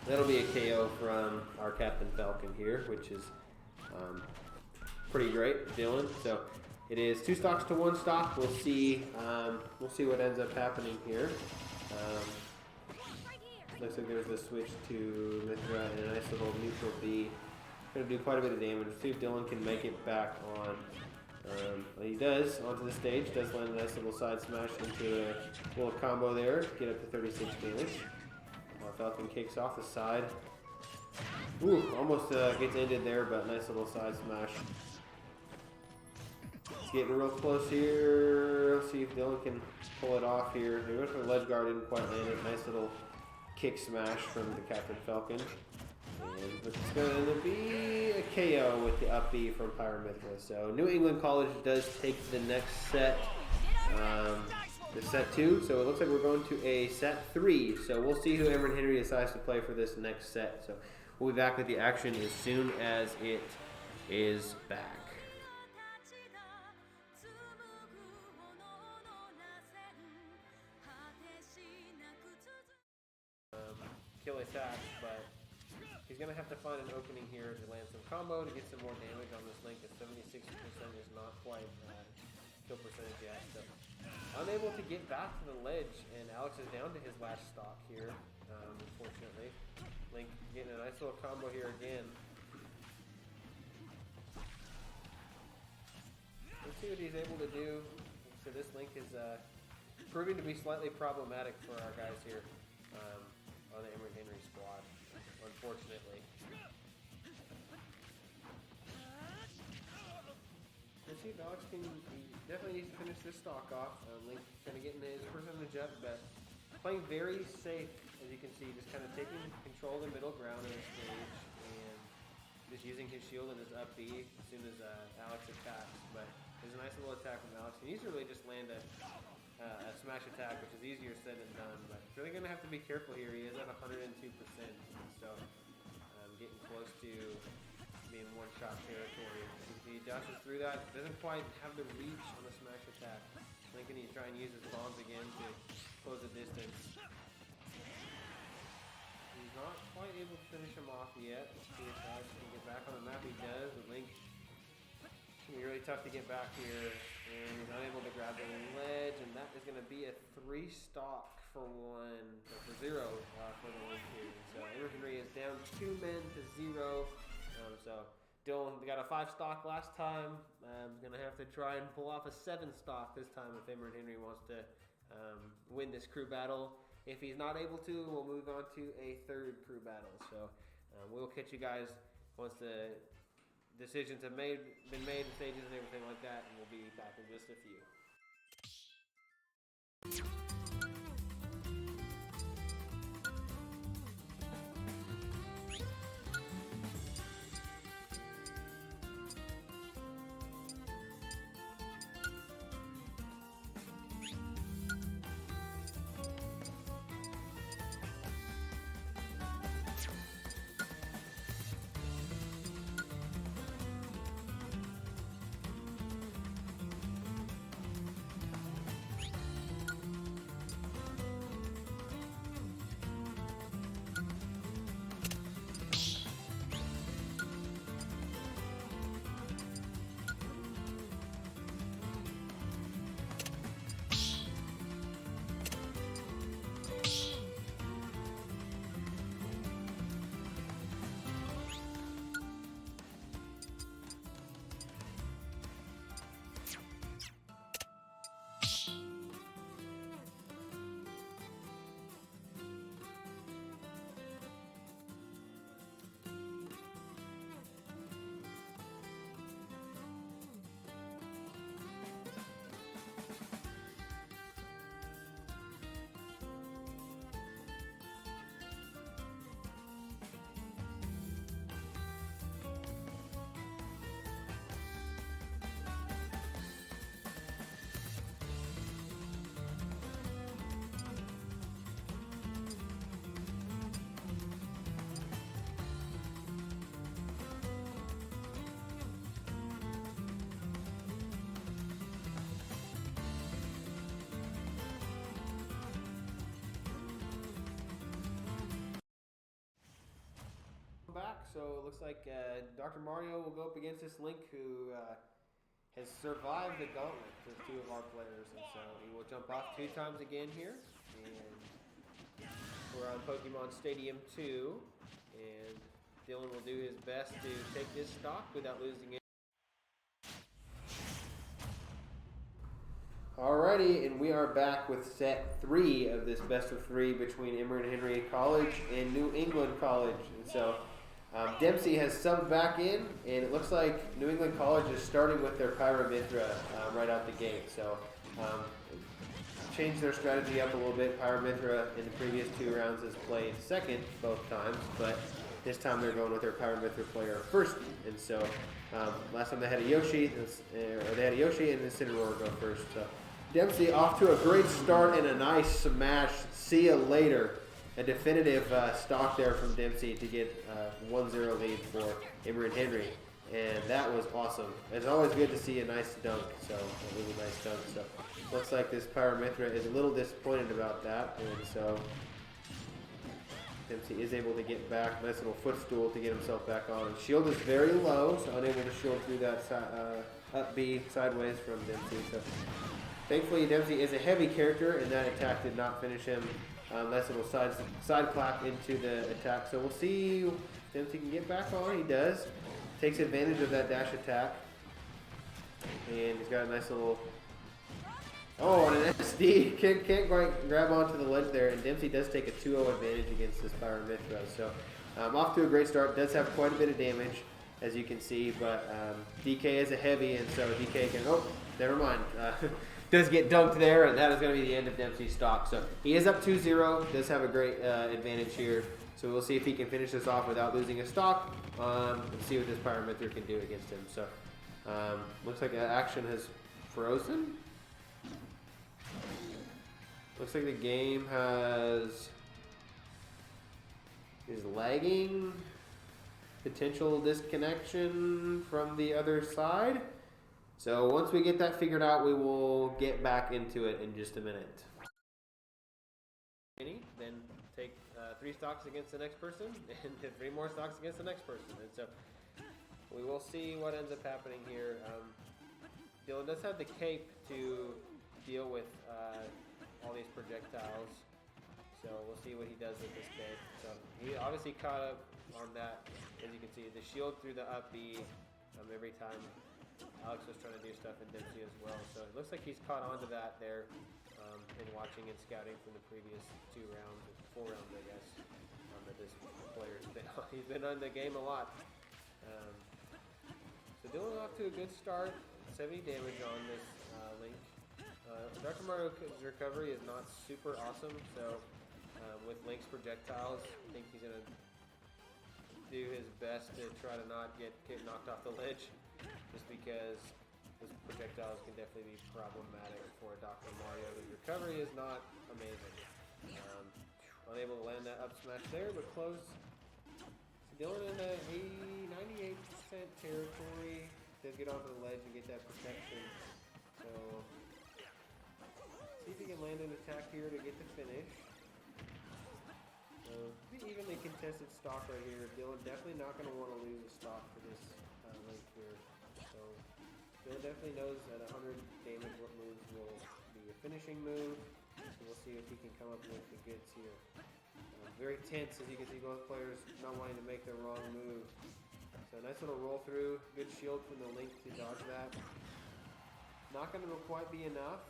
that'll be a KO from our Captain Falcon here, which is pretty great, Dylan. So it is 2 stocks to 1 stock. We'll see what ends up happening here. Looks like there's the switch to Mithra and a nice little neutral B. Going to do quite a bit of damage. Let's see if Dylan can make it back on. He does onto the stage. Does land a nice little side smash into a little combo there. Get up to 36 damage. Falcon kicks off the side. Ooh, almost gets ended there, but nice little side smash. It's getting real close here. Let's see if Dylan can pull it off here. He went for the ledge guard, didn't quite land it. Nice little kick smash from the Captain Falcon. And it's going to be a KO with the up B from Pyro Mithra. So New England College does take the next set. The set 2, so it looks like we're going to a set 3. So we'll see who Emory Henry decides to play for this next set. So we'll be back with the action as soon as it is back. Kill attack, but he's going to have to find an opening here to land some combo to get some more damage on this link. At 76% is not quite kill percentage yet. So unable to get back to the ledge, and Alex is down to his last stock here, unfortunately. Link getting a nice little combo here again. Let's see what he's able to do. So this Link is proving to be slightly problematic for our guys here on the Emory Henry squad, unfortunately. Let's see if Alex can. He definitely needs to finish this stock off. Link kind of getting his percentage up, but playing very safe, as you can see, just kind of taking control of the middle ground of the stage and just using his shield and his up B as soon as Alex attacks. But there's a nice little attack from Alex. He needs to really just land a smash attack, which is easier said than done. But really going to have to be careful here. He is at 102%, so getting close to being one-shot territory. He dashes through that, doesn't quite have the reach on the smash attack. Lincoln, he's trying to use his bombs again to close the distance. He's not quite able to finish him off yet. Let's see if Alex can get back on the map. He does, but Link, it's going to be really tough to get back here. And he's unable to grab the ledge, and that is going to be a 3 stock for 0 for the Link here. So Emory Henry is down 2 men to 0. So Dylan got a 5 stock last time. Going to have to try and pull off a 7 stock this time if Emory Henry wants to win this crew battle. If he's not able to, we'll move on to a 3rd crew battle. So we'll catch you guys once the decisions have been made, stages and everything like that, and we'll be back in just a few. So it looks like Dr. Mario will go up against this Link who has survived the gauntlet with 2 of our players. And so he will jump off 2 times again here. And we're on Pokemon Stadium 2. And Dylan will do his best to take this stock without losing it. Alrighty, and we are back with set 3 of this best of 3 between Emory and Henry College and New England College. And so Dempsey has subbed back in, and it looks like New England College is starting with their Pyramithra right out the gate. So changed their strategy up a little bit. Pyramithra in the previous 2 rounds has played second both times, but this time they're going with their Pyramithra player first. And so last time they had a Yoshi, and the Incineroar go first. So Dempsey off to a great start and a nice smash. See ya later. A definitive stock there from Dempsey to get 1-0 lead for Emory and Henry. And that was awesome. It's always good to see a nice dunk. So a really nice dunk. So looks like this Pyramithra is a little disappointed about that. And so Dempsey is able to get back. Nice little footstool to get himself back on. Shield is very low, so unable to shield through that up B sideways from Dempsey. So thankfully, Dempsey is a heavy character, and that attack did not finish him. Nice little side clap into the attack. So we'll see if Dempsey can get back on. He does. Takes advantage of that dash attack. And he's got a nice little... Oh, and an SD. Can't quite grab onto the ledge there. And Dempsey does take a 2-0 advantage against this Pyramithra. So off to a great start. Does have quite a bit of damage, as you can see. But DK is a heavy, and so DK can... Oh, never mind. Does get dunked there, and that is going to be the end of Dempsey's stock. So he is up 2-0. Does have a great advantage here. So we'll see if he can finish this off without losing a stock. And see what this Pyramithra can do against him. So looks like the action has frozen. Looks like the game is lagging. Potential disconnection from the other side. So once we get that figured out, we will get back into it in just a minute. Then take 3 stocks against the next person, and 3 more stocks against the next person. And so we will see what ends up happening here. Dylan does have the cape to deal with all these projectiles. So we'll see what he does with this cape. So he obviously caught up on that. As you can see, the shield through the up B every time Alex was trying to do stuff in Dempsey as well. So it looks like he's caught on to that there in watching and scouting from the previous 2 rounds, or 4 rounds, I guess, that this player's been on. He's been on the game a lot. So Dylan off to a good start. 70 damage on this Link. Dr. Mario's recovery is not super awesome, so with Link's projectiles, I think he's going to do his best to try to not get knocked off the ledge, just because those projectiles can definitely be problematic for Dr. Mario. His recovery is not amazing. Unable to land that up smash there, but close. So Dylan in the 98% territory. Does get onto the ledge and get that protection. So see if he can land an attack here to get the finish. So pretty evenly contested stock right here. Dylan definitely not going to want to lose a stock for this Link here. So Dylan definitely knows at 100 damage what moves will be a finishing move. So we'll see if he can come up with the goods here. Very tense, as you can see, both players not wanting to make the wrong move. So nice little roll through. Good shield from the Link to dodge that. Not going to quite be enough.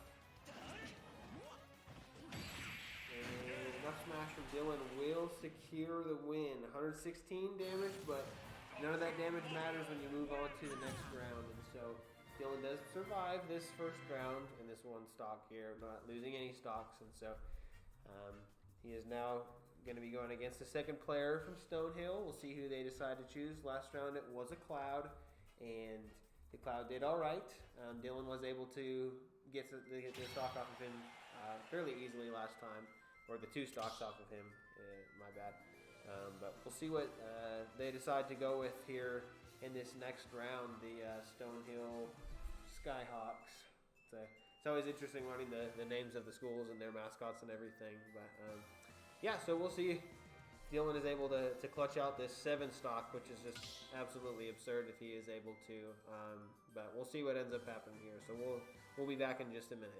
And enough smash from Dylan will secure the win. 116 damage, but none of that damage matters when you move on to the next round. And so Dylan does survive this first round in this 1 stock here, not losing any stocks. And so he is now going to be going against the second player from Stonehill. We'll see who they decide to choose. Last round it was a Cloud, and the Cloud did all right. Dylan was able to get the stock off of him fairly easily last time, or the 2 stocks off of him, my bad. But we'll see what they decide to go with here in this next round, the Stonehill Skyhawks. It's always interesting learning the names of the schools and their mascots and everything. But yeah, so we'll see Dylan is able to clutch out this 7 stock, which is just absolutely absurd if he is able to. But we'll see what ends up happening here. So we'll be back in just a minute.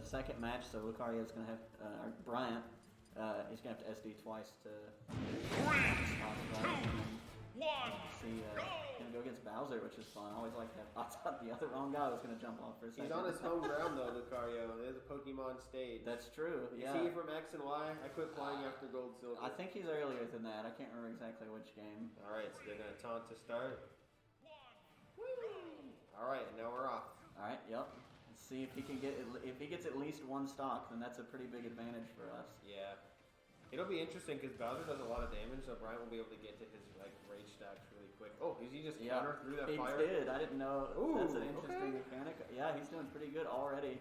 Second match, so Lucario's going to have, or Bryant, he's going to have to SD twice to see, going to go against Bowser, which is fun. I always like to have, I thought the other wrong guy was going to jump off for a second. He's on his home ground though, Lucario. There's a Pokemon stage. That's true, yeah. You see from X and Y? I quit flying after Gold Silver. I think he's earlier than that. I can't remember exactly which game. Alright, so they're going to taunt to start. Alright, now we're off. Alright, yep. See if he can get, if he gets at least 1 stock, then that's a pretty big advantage for us. Yeah. It'll be interesting because Bowser does a lot of damage, so Brian will be able to get to his rage stacks really quick. Oh, is he just counter through that fire? He did. I didn't know. Ooh, that's an interesting mechanic. Yeah, he's doing pretty good already.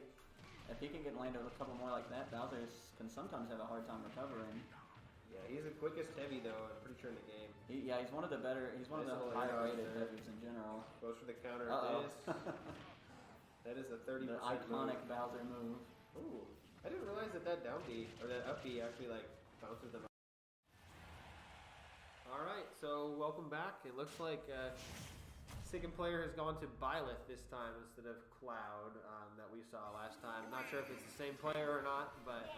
If he can get landed with a couple more like that, Bowser can sometimes have a hard time recovering. Yeah, he's the quickest heavy though, I'm pretty sure in the game. He's one of the better. He's one of the higher rated heavies in general. Goes for the counter. That is a 30% The iconic move. Bowser move. Ooh, I didn't realize that down B or that up B actually bounces them up. All right, so welcome back. It looks like second player has gone to Byleth this time instead of Cloud that we saw last time. Not sure if it's the same player or not, but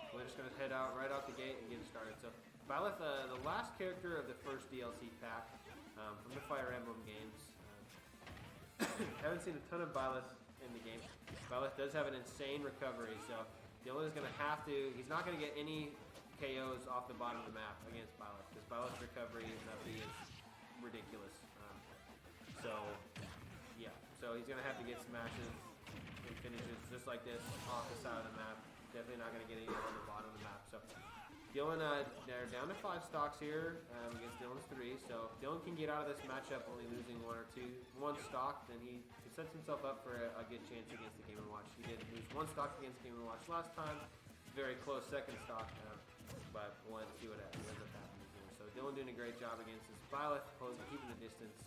we're just gonna head out right out the gate and get started. So Byleth, the last character of the first DLC pack from the Fire Emblem games. Haven't seen a ton of Byleth in the game. Byleth does have an insane recovery, so Dylan is going to have to, he's not going to get any KOs off the bottom of the map against Byleth, because Byleth's recovery is ridiculous. So he's going to have to get smashes and finishes just like this off the side of the map. Definitely not going to get any on the bottom of the map. So Dylan, they're down to 5 stocks here against Dylan's 3. So if Dylan can get out of this matchup only losing 1 stock, then he sets himself up for a good chance against the Game & Watch. He did lose 1 stock against Game & Watch last time. Very close second stock, but we'll see what ends up happening here. So Dylan doing a great job against this Byleth, keeping the distance.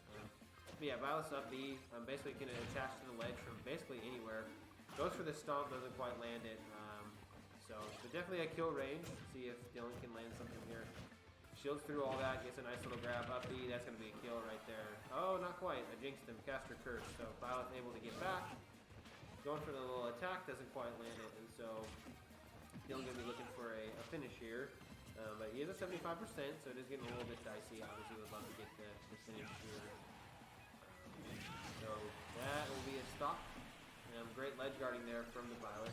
But yeah, Byleth's up B, basically can attach to the ledge from basically anywhere. Goes for the stomp, doesn't quite land it. So definitely a kill range. See if Dylan can land something here. Shields through all that, gets a nice little grab up B. That's going to be a kill right there. Oh, not quite. I jinxed him. Caster Curse. So Byleth able to get back. Going for the little attack, doesn't quite land it. And so Dylan going to be looking for a finish here. But he is at 75%, so it is getting a little bit dicey. Obviously, would love to get the finish here. So that will be a stock. Great ledge guarding there from the Byleth,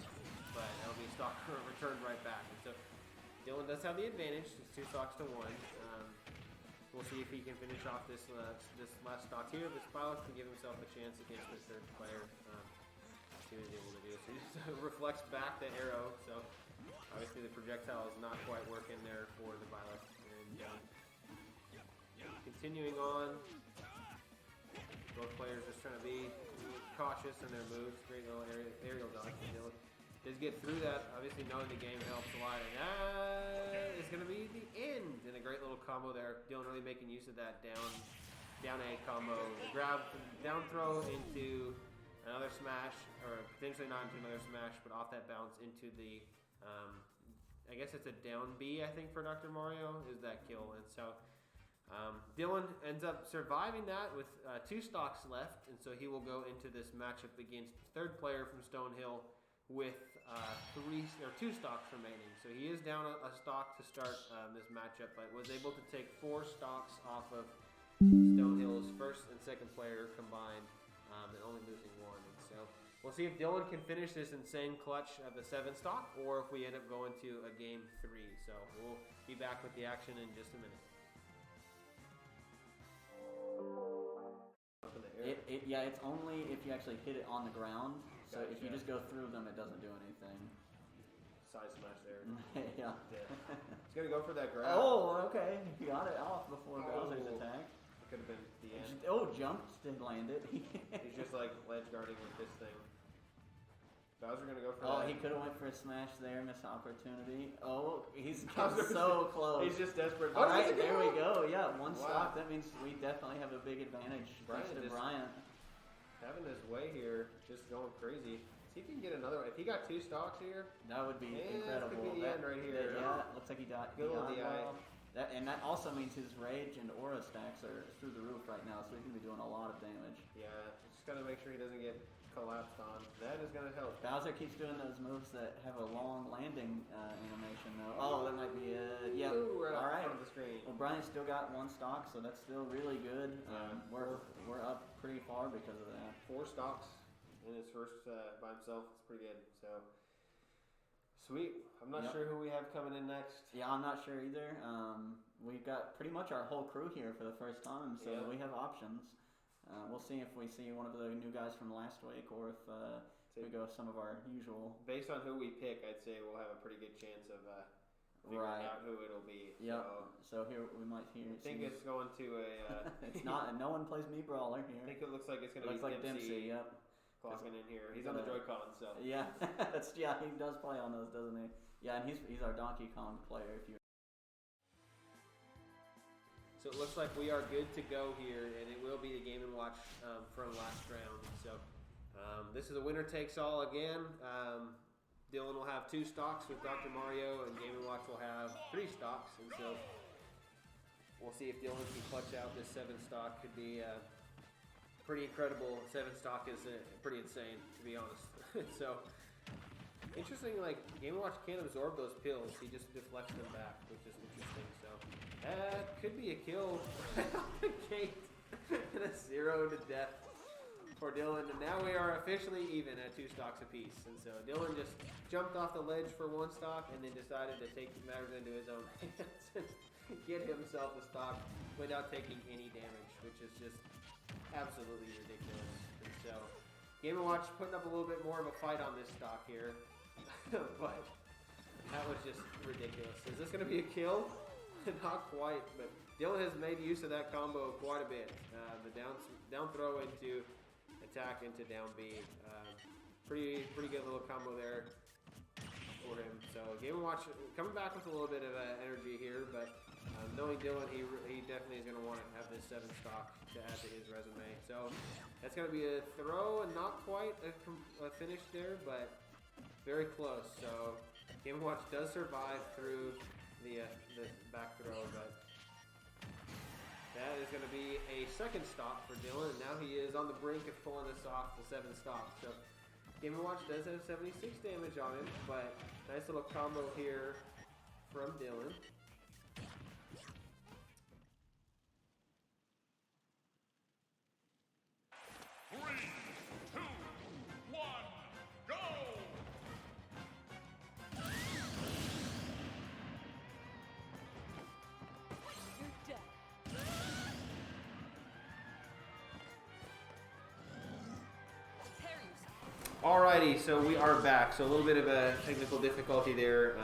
but that'll be a stock returned right back. And so Dylan does have the advantage. It's 2 stocks to 1. We'll see if he can finish off this last stock here. This Byleth can give himself a chance against the third player. See what he's able to do. So he just reflects back the arrow. So obviously the projectile is not quite working there for the Byleth. And continuing on. Both players just trying to be cautious in their moves. Great little aerial dodge. Dylan does get through that. Obviously knowing the game helps a lot. And that is going to be the end. And a great little combo there. Dylan really making use of that down A combo. Grab, down throw into another smash. Or potentially not into another smash, but off that bounce into the, I guess it's a down B, I think, for Dr. Mario, is that kill. And so Dylan ends up surviving that with 2 stocks left, and so he will go into this matchup against the third player from Stonehill with 2 stocks remaining. So he is down a stock to start this matchup, but was able to take 4 stocks off of Stonehill's first and second player combined, and only losing 1. And so we'll see if Dylan can finish this insane clutch of the 7 stock, or if we end up going to a game 3. So we'll be back with the action in just a minute. It's only if you actually hit it on the ground. So if you just go through them, it doesn't do anything. Side smash there. Yeah. He's gonna go for that grab. Oh, okay. He got it off before Bowser's attack. could have been the end. Jumped to land it. He's just like ledge guarding with this thing. Bowser gonna go for that. He could have went for a smash there, missed opportunity. He's so close. He's just desperate. All right, there we go. Yeah, one stock. That means we definitely have a big advantage thanks to Bryant. Having his way here, just going crazy. See if he can get another one. If he got 2 stocks here, that would be incredible. That could be the end right here. Yeah, looks like he got good old DI. That also means his rage and aura stacks are through the roof right now, so he's gonna be doing a lot of damage. Yeah, just gotta make sure he doesn't get collapsed on. That is gonna help. Bowser keeps doing those moves that have a long landing animation though. That might be it. Yeah. Right all right. Front of the screen. Well, Brian's still got 1 stock, so that's still really good. We're up pretty far because of that. 4 stocks in his first by himself. It's pretty good. So sweet. I'm not sure who we have coming in next. Yeah, I'm not sure either. We've got pretty much our whole crew here for the first time, so we have options. We'll see if we see one of the new guys from last week, or if we go with some of our usual. Based on who we pick, I'd say we'll have a pretty good chance of figuring out who it'll be. Yep. So here we might hear. I think it's going to a. It's not. No one plays me brawler here. I think it looks like it's going to be Dempsey. Yep. Clocking in here. He's on the Joy-Con, so. Yeah, he does play on those, doesn't he? Yeah, and he's our Donkey Kong player. If you. So it looks like we are good to go here, and it will be a Game & Watch from last round. So this is a winner takes all again. Dylan will have 2 stocks with Dr. Mario, and Game & Watch will have 3 stocks. And so we'll see if Dylan can clutch out this 7 stock. Could be pretty incredible. 7 stock is pretty insane, to be honest. So interesting, like Game & Watch can't absorb those pills. He just deflects them back, which is interesting. So that could be a kill out the gate and a 0 to death for Dylan. And now we are officially even at 2 stocks apiece. And so Dylan just jumped off the ledge for 1 stock and then decided to take matters into his own hands and get himself a stock without taking any damage, which is just absolutely ridiculous. And so Game & Watch putting up a little bit more of a fight on this stock here. But that was just ridiculous. Is this going to be a kill? Not quite, but Dylan has made use of that combo quite a bit. The down throw into attack into down B. Pretty good little combo there for him. So Game & Watch coming back with a little bit of energy here, but knowing Dylan, he definitely is going to want to have this 7 stock to add to his resume. So that's going to be a throw and not quite a finish there, but very close. So Game & Watch does survive through the back throw, but that is going to be a 2nd stock for Dylan. And now he is on the brink of pulling this off the 7 stock. So Game & Watch does have 76 damage on him, but nice little combo here from Dylan. Alrighty, so we are back. So a little bit of a technical difficulty there.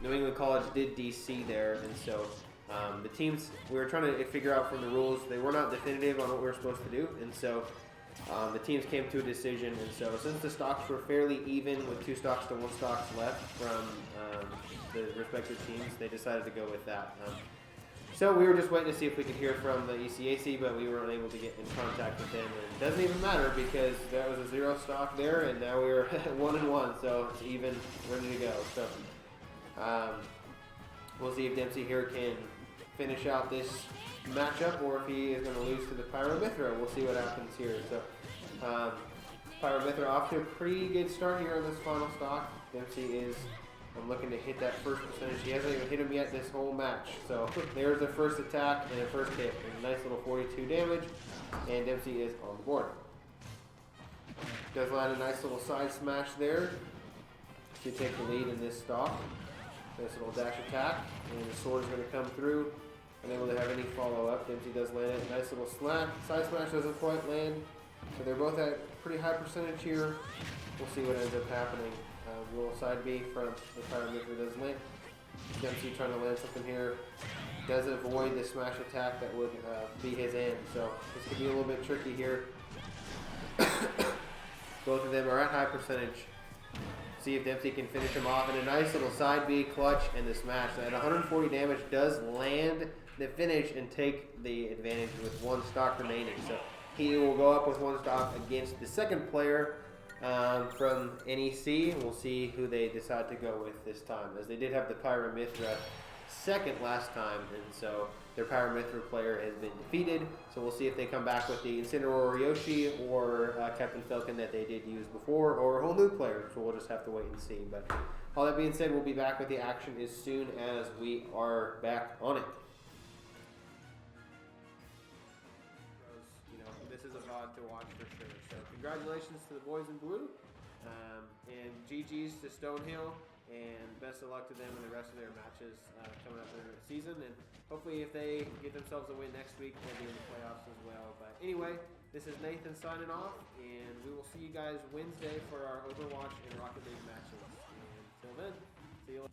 New England College did DC there, and so the teams, we were trying to figure out from the rules, they were not definitive on what we were supposed to do, and so the teams came to a decision. And so since the stocks were fairly even with 2 stocks to 1 stocks left from the respective teams, they decided to go with that. So we were just waiting to see if we could hear from the ECAC, but we weren't able to get in contact with them. And it doesn't even matter because that was a 0 stock there, and now we're at 1-1, so it's even, ready to go. So we'll see if Dempsey here can finish out this matchup, or if he is going to lose to the Pyramithra. We'll see what happens here. So Pyramithra off to a pretty good start here on this final stock. Dempsey is. I'm looking to hit that first percentage. He hasn't even hit him yet this whole match. So there's the first attack and the first hit. And a nice little 42 damage. And Dempsey is on the board. Does land a nice little side smash there to take the lead in this stock. Nice little dash attack. And the sword is going to come through. Unable to have any follow-up. Dempsey does land it. Nice little side smash doesn't quite land. So they're both at pretty high percentage here. We'll see what ends up happening. Roll side B from the Pyramithra does land. Dempsey trying to land something here. Does avoid the smash attack that would be his end, so this could be a little bit tricky here. Both of them are at high percentage. See if Dempsey can finish him off, and a nice little side B clutch and the smash. At 140 damage does land the finish and take the advantage with one stock remaining. So he will go up with one stock against the second player from NEC. We'll see who they decide to go with this time, as they did have the Pyramithra second last time, and so their Pyramithra player has been defeated. So we'll see if they come back with the Incineroar Yoshi or Captain Falcon that they did use before, or a whole new player. So we'll just have to wait and see. But all that being said, we'll be back with the action as soon as we are back on it. You know, this is a VOD to watch for sure. So congratulations to the boys in blue, and GG's to Stonehill. And best of luck to them in the rest of their matches coming up in the season. And hopefully if they get themselves a win next week, they'll be in the playoffs as well. But anyway, this is Nathan signing off, and we will see you guys Wednesday for our Overwatch and Rocket League matches. And until then, see you later.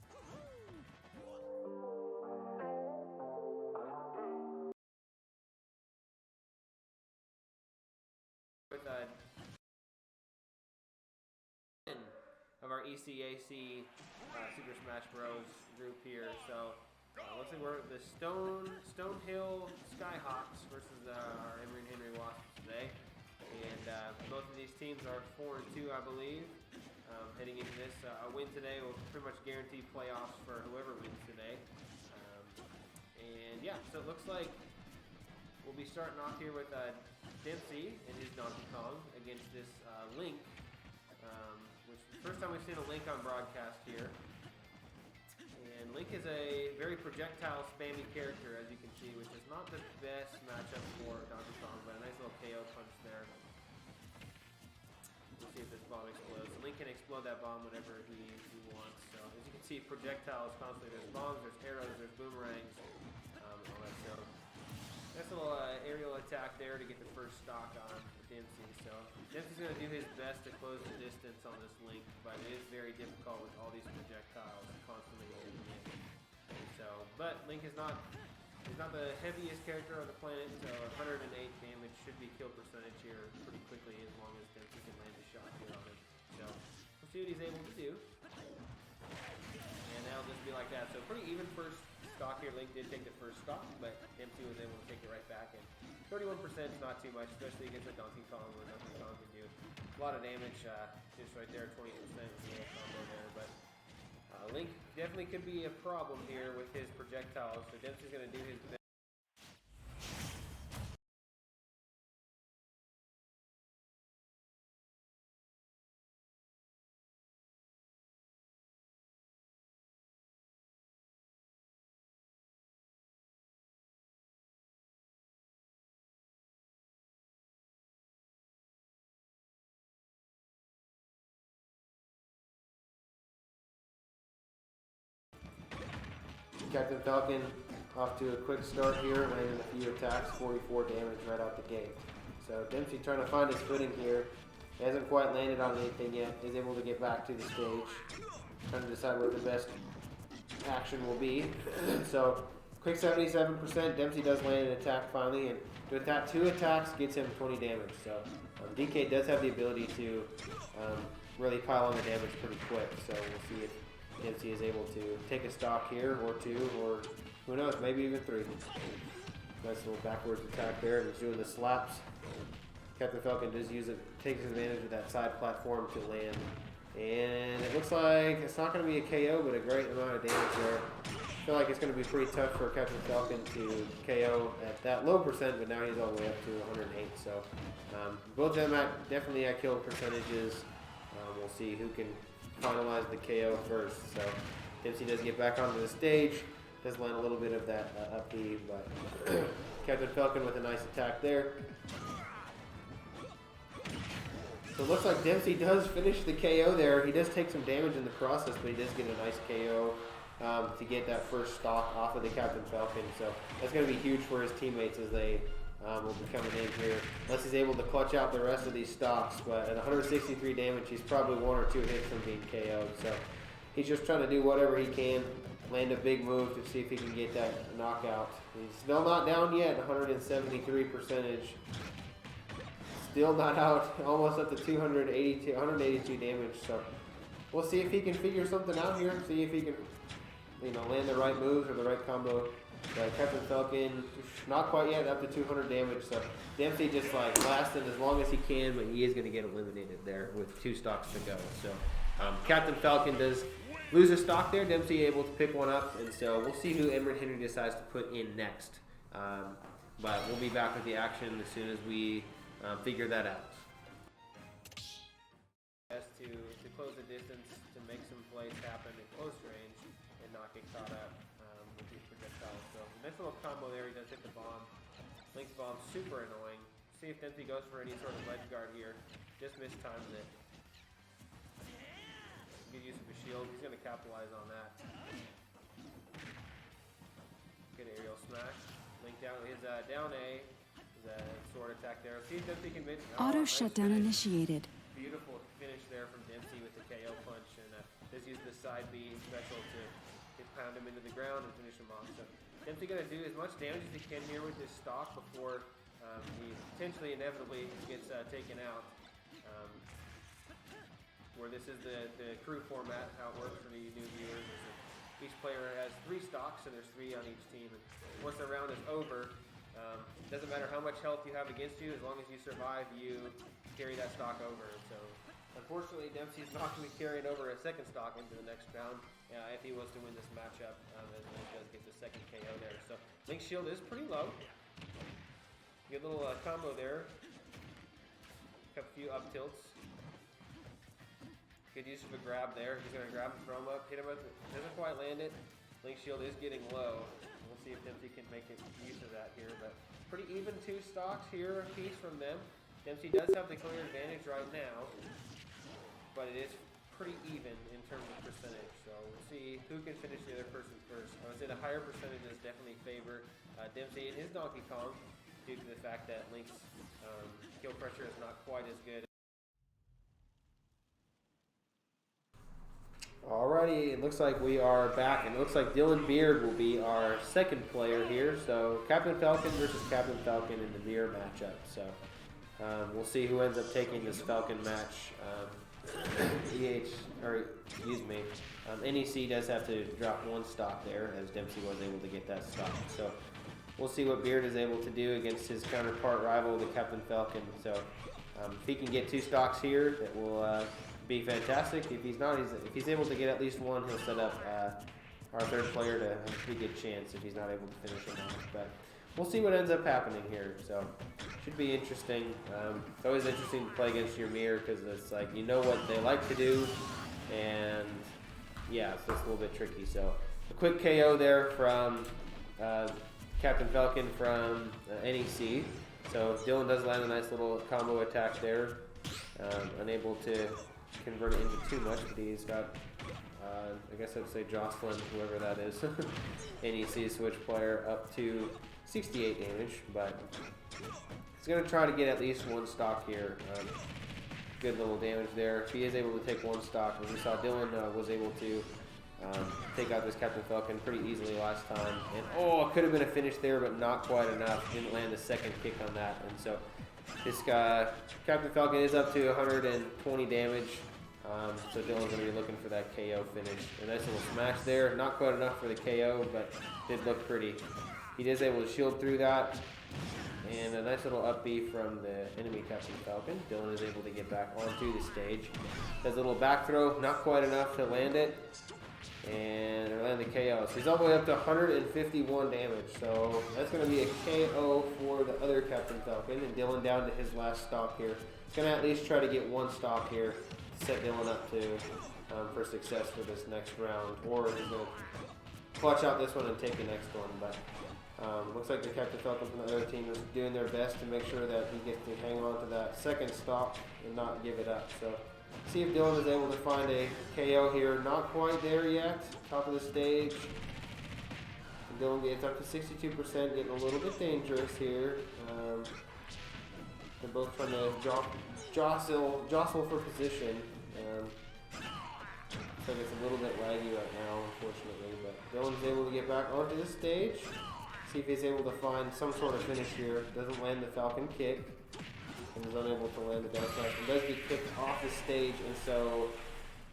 With of our ECAC Super Smash Bros. Group here. So looks like we're the Stonehill Skyhawks versus our Emory and Henry Wasps today. And both of these teams are 4-2, I believe. Heading into this, a win today will pretty much guarantee playoffs for whoever wins today. And yeah, so it looks like we'll be starting off here with Dempsey and his Donkey Kong against this Link. Which is the first time we've seen a Link on broadcast here. And Link is a very projectile spammy character, as you can see, which is not the best matchup for Donkey Kong, but a nice little KO punch there. We'll see if this bomb explodes. So Link can explode that bomb whenever he wants. So as you can see, projectiles constantly. There's bombs, there's arrows, there's boomerangs, all that. So nice little aerial attack there to get the first stock on Dempsey. So Dempsey's going to do his best to close the distance on this Link, but it is very difficult with all these projectiles constantly rolling in. And so, but Link is not the heaviest character on the planet, so 108 damage should be kill percentage here pretty quickly as long as Dempsey can land a shot here on him. So we'll see what he's able to do. And that'll just be like that. So pretty even first stock here. Link did take the first stock, but Dempsey was able to take it right back. And 31% is not too much, especially against a Donkey Kong, where Donkey Kong can do a lot of damage just right there, 20% with a little combo there. But Link definitely could be a problem here with his projectiles, so Dempsey's going to do his best. Captain Falcon off to a quick start here, landing a few attacks, 44 damage right out the gate. So Dempsey trying to find his footing here. He hasn't quite landed on anything yet. Is able to get back to the stage. Trying to decide what the best action will be. So quick 77%. Dempsey does land an attack finally, and with that 2 attacks gets him 20 damage. So DK does have the ability to really pile on the damage pretty quick. So we'll see if Dempsey is able to take a stock here, or 2, or who knows, maybe even 3. Nice little backwards attack there, and he's doing the slaps. Captain Falcon does takes advantage of that side platform to land. And it looks like it's not going to be a KO, but a great amount of damage there. I feel like it's going to be pretty tough for Captain Falcon to KO at that low percent, but now he's all the way up to 108. So both of them definitely at kill percentages. We'll see who can finalize the KO first. So Dempsey does get back onto the stage, does land a little bit of that up B, but Captain Falcon with a nice attack there. So it looks like Dempsey does finish the KO there. He does take some damage in the process, but he does get a nice KO to get that first stock off of the Captain Falcon. So that's going to be huge for his teammates as they will be coming in here, unless he's able to clutch out the rest of these stocks. But at 163 damage, he's probably 1 or 2 hits from being KO'd. So he's just trying to do whatever he can land a big move to see if he can get that knockout. He's still not down yet, 173 percentage. Still not out, almost up to 182 damage. So we'll see if he can figure something out here. See if he can, land the right moves or the right combo. Captain Falcon, not quite yet, up to 200 damage. So Dempsey just lasting as long as he can, but he is going to get eliminated there with 2 stocks to go. So Captain Falcon does lose a stock there. Dempsey able to pick one up, and so we'll see who Emory Henry decides to put in next. But we'll be back with the action as soon as we figure that out. As to close the distance, to make some plays happen in close range and not get caught up with these projectiles. So nice little combo there. He does hit the bomb. Link's bomb super annoying. See if Dempsey goes for any sort of ledge guard here. Just mistimes it. Good use of a shield. He's going to capitalize on that. Good aerial smash. Link down his down A. His sword attack there. See if Dempsey can miss. Auto shutdown initiated. Beautiful finish there from Dempsey with the KO punch, and just use the side B special to pound him into the ground and finish him off. So Dempsey going to do as much damage as he can here with this stock before he potentially inevitably gets taken out. Where this is the crew format, how it works for the new viewers. Each player has 3 stocks, and there's 3 on each team. And once the round is over, doesn't matter how much health you have against you, as long as you survive, you carry that stock over. So, unfortunately, Dempsey's not going to be carrying over a second stock into the next round if he was to win this matchup, as Link does get the second KO there. So, Link's shield is pretty low. Good little combo there. A few up tilts. Good use of a grab there. He's going to grab and throw him up, hit him up. Doesn't quite land it. Link's shield is getting low. We'll see if Dempsey can make use of that here. But pretty even 2 stocks here apiece from them. Dempsey does have the clear advantage right now, but it is pretty even in terms of percentage. So we'll see who can finish the other person first. I would say the higher percentages definitely favor Dempsey and his Donkey Kong due to the fact that Link's kill pressure is not quite as good. Alrighty, it looks like we are back, and it looks like Dylan Beard will be our second player here. So Captain Falcon versus Captain Falcon in the mirror matchup. So we'll see who ends up taking this Falcon match. NEC does have to drop 1 stock there, as Dempsey was able to get that stock. So we'll see what Beard is able to do against his counterpart rival, the Captain Falcon. So if he can get 2 stocks here, that will be fantastic. If he's not, if he's able to get at least 1, he'll set up our third player to have a pretty good chance if he's not able to finish him off. But we'll see what ends up happening here. So should be interesting. It's always interesting to play against your mirror because it's like you know what they like to do, and yeah, so it's a little bit tricky. So a quick KO there from Captain Falcon from NEC. So Dylan does land a nice little combo attack there. Unable to convert it into too much, but he's got, I guess I'd say Jocelyn, whoever that is, NEC switch player, up to 68 damage, but he's going to try to get at least 1 stock here. Good little damage there. If he is able to take 1 stock, as we saw Dylan was able to take out this Captain Falcon pretty easily last time. And it could have been a finish there, but not quite enough. Didn't land a second kick on that, and so this guy, Captain Falcon, is up to 120 damage, so Dylan's going to be looking for that KO finish. A nice little smash there, not quite enough for the KO, but did look pretty. He is able to shield through that, and a nice little up B from the enemy Captain Falcon. Dylan is able to get back onto the stage. Does a little back throw, not quite enough to land it, and land the KO. So he's all the way up to 151 damage. So that's going to be a KO for the other Captain Falcon, and Dylan down to his last stock here. He's going to at least try to get 1 stock here to set Dylan up to for success for this next round, or he's going to clutch out this one and take the next one. But looks like the Captain Falcon from the other team is doing their best to make sure that he gets to hang on to that second stock and not give it up. So see if Dylan is able to find a KO here. Not quite there yet. Top of the stage. And Dylan gets up to 62%, getting a little bit dangerous here. They're both trying to jostle for position. Looks like it's a little bit laggy right now, unfortunately, but Dylan's able to get back onto the stage. See if he's able to find some sort of finish here. Doesn't land the Falcon kick, and is unable to land the dash attack. And does get kicked off the stage, and so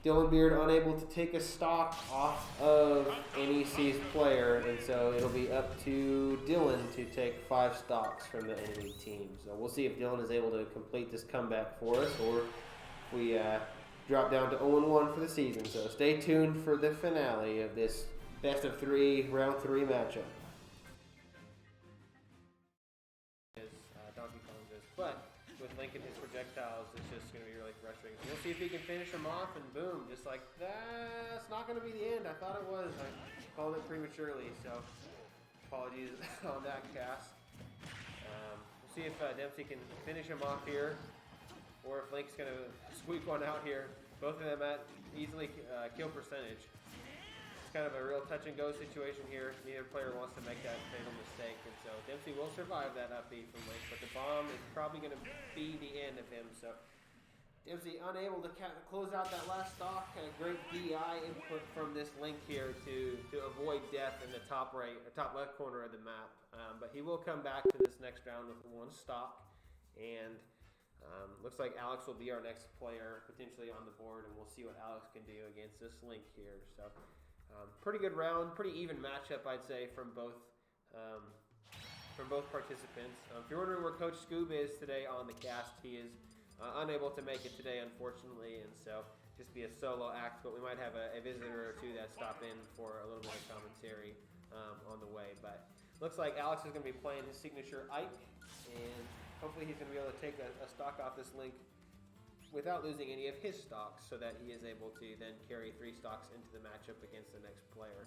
Dylan Beard unable to take a stock off of NEC's player, and so it'll be up to Dylan to take 5 stocks from the enemy team. So we'll see if Dylan is able to complete this comeback for us, or if we drop down to 0-1 for the season. So stay tuned for the finale of this best of 3 round 3 matchup. Donkey Kong does, but with Link and his projectiles, it's just going to be really frustrating. So we'll see if he can finish him off, and boom, just like that's not going to be the end. I thought it was. I called it prematurely, so apologies on that cast. We'll see if Dempsey can finish him off here, or if Link's going to squeak one out here. Both of them at easily kill percentage. It's kind of a real touch and go situation here. Neither player wants to make that fatal mistake, and so Dempsey will survive that up B from Link, but the bomb is probably going to be the end of him. So Dempsey unable to close out that last stock. A great DI input from this Link here to avoid death in the top right or top left corner of the map. But he will come back to this next round with 1 stock, and looks like Alex will be our next player potentially on the board, and we'll see what Alex can do against this Link here. So pretty good round, pretty even matchup, I'd say, from both participants. If you're wondering where Coach Scoob is today on the cast, he is unable to make it today, unfortunately, and so just be a solo act. But we might have a visitor or two that stop in for a little bit of commentary on the way. But looks like Alex is going to be playing his signature Ike, and hopefully he's going to be able to take a stock off this Link without losing any of his stocks, so that he is able to then carry 3 stocks into the matchup against the next player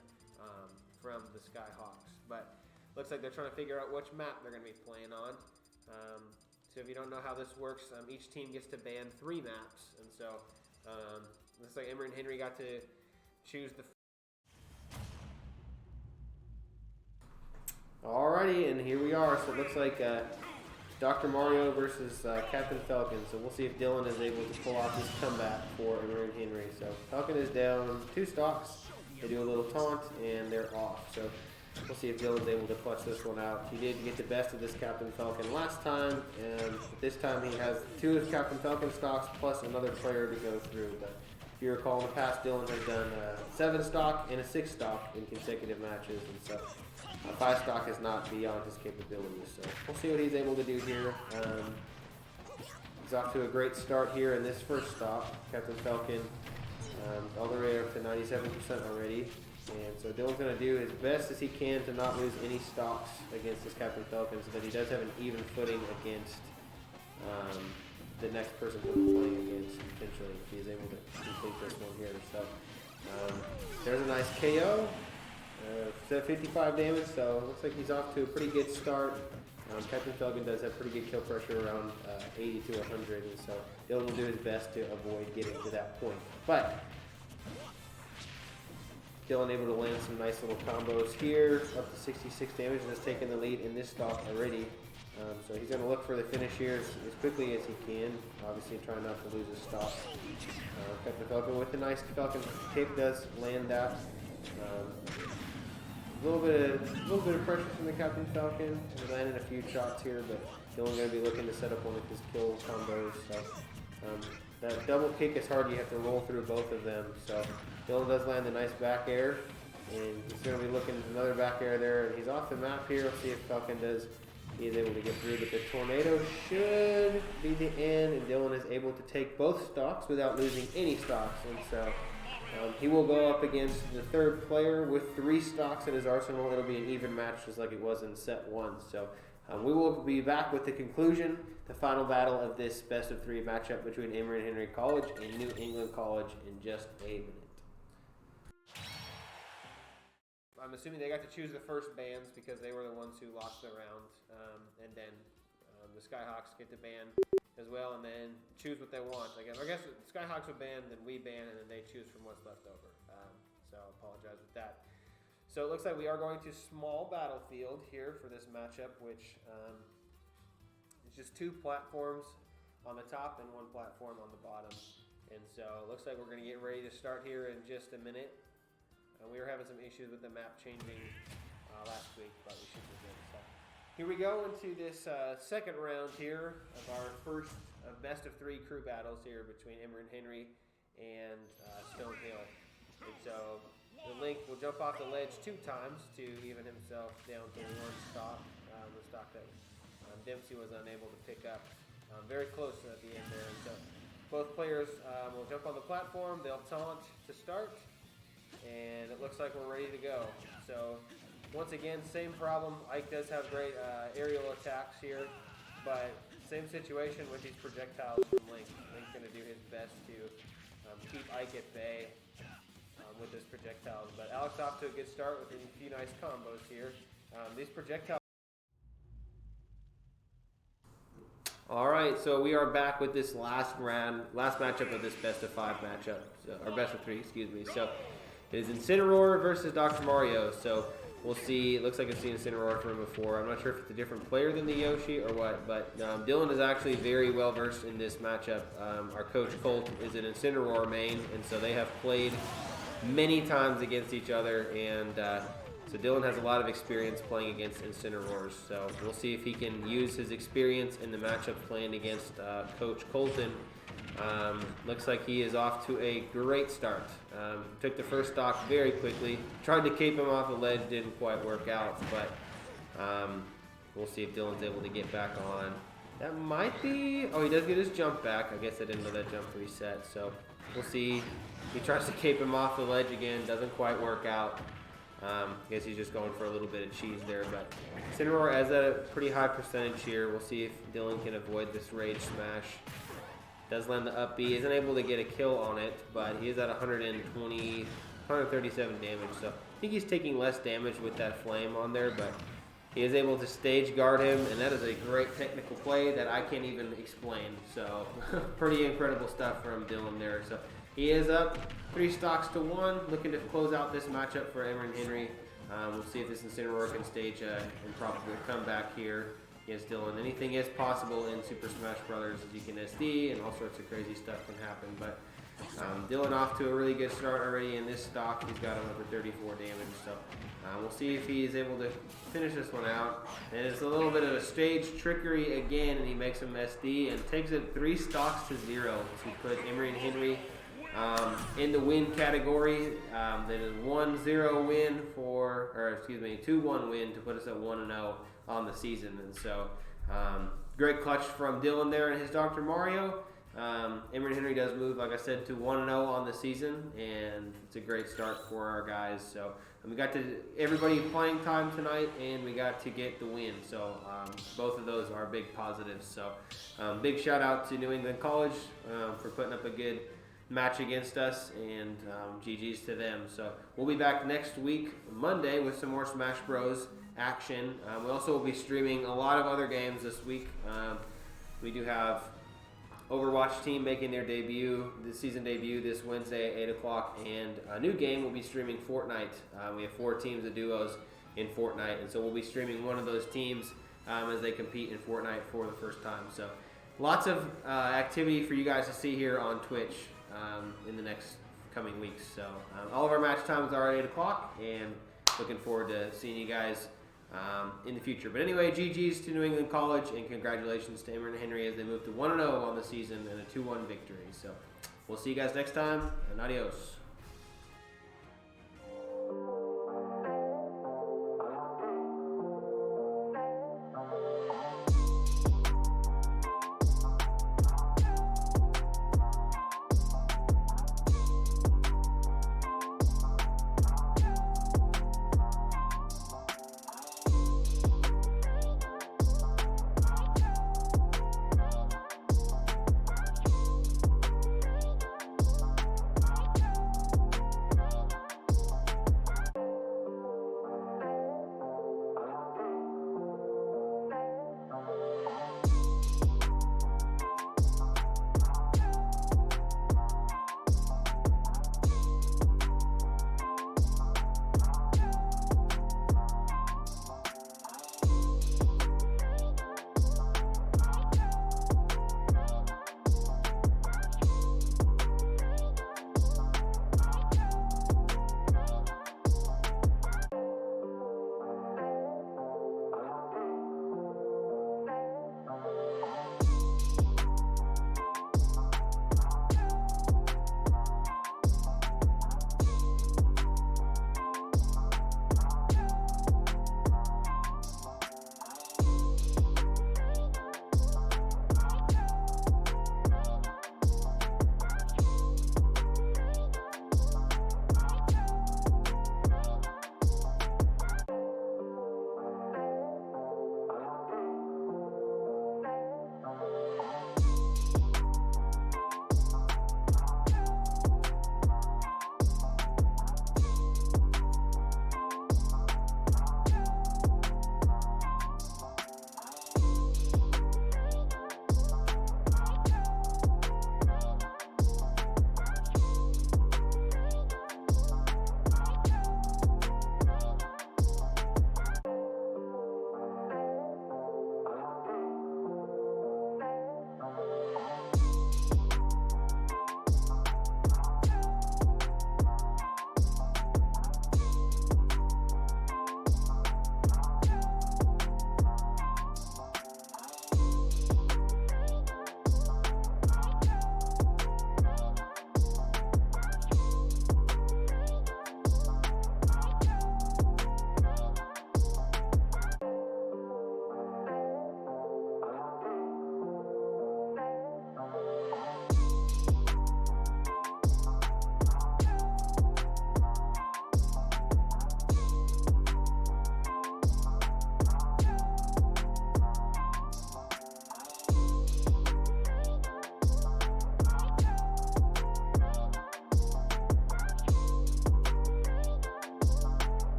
from the Skyhawks. But looks like they're trying to figure out which map they're going to be playing on. So if you don't know how this works, each team gets to ban 3 maps, and so looks like Emory and Henry got to choose the. Alrighty, and here we are. So it looks like Dr. Mario versus Captain Falcon. So we'll see if Dylan is able to pull off this comeback for Emory and Henry. So Falcon is down 2 stocks. They do a little taunt, and they're off. So we'll see if Dylan's able to clutch this one out. He did get the best of this Captain Falcon last time, and this time he has 2 of Captain Falcon stocks plus another player to go through. But if you recall, in the past, Dylan has done 7 stock and a 6 stock in consecutive matches, and so 5 stock is not beyond his capabilities. So we'll see what he's able to do here. He's off to a great start here in this first stock. Captain Falcon all the way up to 97% already. And so Dylan's going to do his best as he can to not lose any stocks against this Captain Falcon, so that he does have an even footing against the next person he'll be playing against, potentially, if he's able to complete this one here. So there's a nice KO. 55 damage, so it looks like he's off to a pretty good start. Captain Falcon does have pretty good kill pressure, around 80 to 100, and so Dylan will do his best to avoid getting to that point. But Dylan able to land some nice little combos here, up to 66 damage, and has taken the lead in this stock already. So he's going to look for the finish here as quickly as he can, obviously trying not to lose his stock. Captain Falcon with the nice Falcon cape does land that. A little bit of pressure from the Captain Falcon. He landed a few shots here, but Dylan's going to be looking to set up one of his kill combos. So that double kick is hard. You have to roll through both of them. So Dylan does land a nice back air, and he's going to be looking at another back air there. And he's off the map here. We'll see if Falcon he is able to get through. But the tornado should be the end, and Dylan is able to take both stocks without losing any stocks. And so he will go up against the 3rd player with 3 stocks in his arsenal. It'll be an even match just like it was in set 1. So we will be back with the conclusion, the final battle of this best of 3 matchup between Emory and Henry College and New England College in just a minute. I'm assuming they got to choose the first bans because they were the ones who lost the round, and then the Skyhawks get to ban as well, and then choose what they want. I guess the Skyhawks would ban, then we ban, and then they choose from what's left over. So I apologize with that. So it looks like we are going to small battlefield here for this matchup, which is just 2 platforms on the top and 1 platform on the bottom. And so it looks like we're going to get ready to start here in just a minute. We were having some issues with the map changing last week, but we should be good. So here we go into this second round here of our first best of 3 crew battles here between Emory and Henry and Stonehill. And so the Link will jump off the ledge 2 times to even himself down to 1 stock, the stock that Dempsey was unable to pick up. Very close at the end there. And so both players will jump on the platform. They'll taunt to start, and it looks like we're ready to go. So once again, same problem. Ike does have great aerial attacks here, but same situation with these projectiles from Link. Link's going to do his best to keep Ike at bay with his projectiles. But Alex off to a good start with a few nice combos here. These projectiles. All right, so we are back with this last matchup of this best of 5 matchup, or best of 3, excuse me. So it is Incineroar versus Dr. Mario. So we'll see. It looks like I've seen Incineroar from him before. I'm not sure if it's a different player than the Yoshi or what, but Dylan is actually very well versed in this matchup. Our coach Colt is an Incineroar main, and so they have played many times against each other, and so Dylan has a lot of experience playing against Incineroars. So we'll see if he can use his experience in the matchup playing against Coach Colton. Looks like he is off to a great start. Took the first stock very quickly. Tried to keep him off the ledge, didn't quite work out, but we'll see if Dylan's able to get back on. That might be, oh, he does get his jump back. I guess I didn't know that jump reset, so we'll see. He tries to keep him off the ledge again, doesn't quite work out. I guess he's just going for a little bit of cheese there, but Incineroar has a pretty high percentage here. We'll see if Dylan can avoid this Rage Smash. Does land the up B, isn't able to get a kill on it, but he is at 137 damage, so I think he's taking less damage with that flame on there, but he is able to stage guard him, and that is a great technical play that I can't even explain, so pretty incredible stuff from Dylan there. So he is up 3 stocks to 1, looking to close out this matchup for Emory and Henry. We'll see if this Incineroar can stage improbable comeback here against Dylan. Anything is possible in Super Smash Brothers, as you can SD, and all sorts of crazy stuff can happen. But Dylan off to a really good start already in this stock. He's got him up to 34 damage. So we'll see if he is able to finish this one out. And it's a little bit of a stage trickery again, and he makes him SD and takes it 3 stocks to 0 to put Emory and Henry in the win category. That is 1-0 win for, or excuse me, 2-1 win to put us at 1-0 on the season. And so great clutch from Dylan there and his Dr. Mario. Emory and Henry does move, like I said, to 1-0 on the season, and it's a great start for our guys. So we got to everybody playing time tonight, and we got to get the win. So both of those are big positives. So big shout out to New England College for putting up a good match against us, and GG's to them. So we'll be back next week, Monday, with some more Smash Bros. Action. We also will be streaming a lot of other games this week. We do have Overwatch team making their debut, the season debut this Wednesday at 8 o'clock, and a new game will be streaming Fortnite. We have 4 teams of duos in Fortnite, and so we'll be streaming one of those teams as they compete in Fortnite for the first time. So lots of activity for you guys to see here on Twitch in the next coming weeks. So all of our match times are at 8 o'clock, and looking forward to seeing you guys in the future. But anyway, GG's to New England College, and congratulations to Emory and Henry as they move to 1-0 on the season and a 2-1 victory. So we'll see you guys next time, and adios.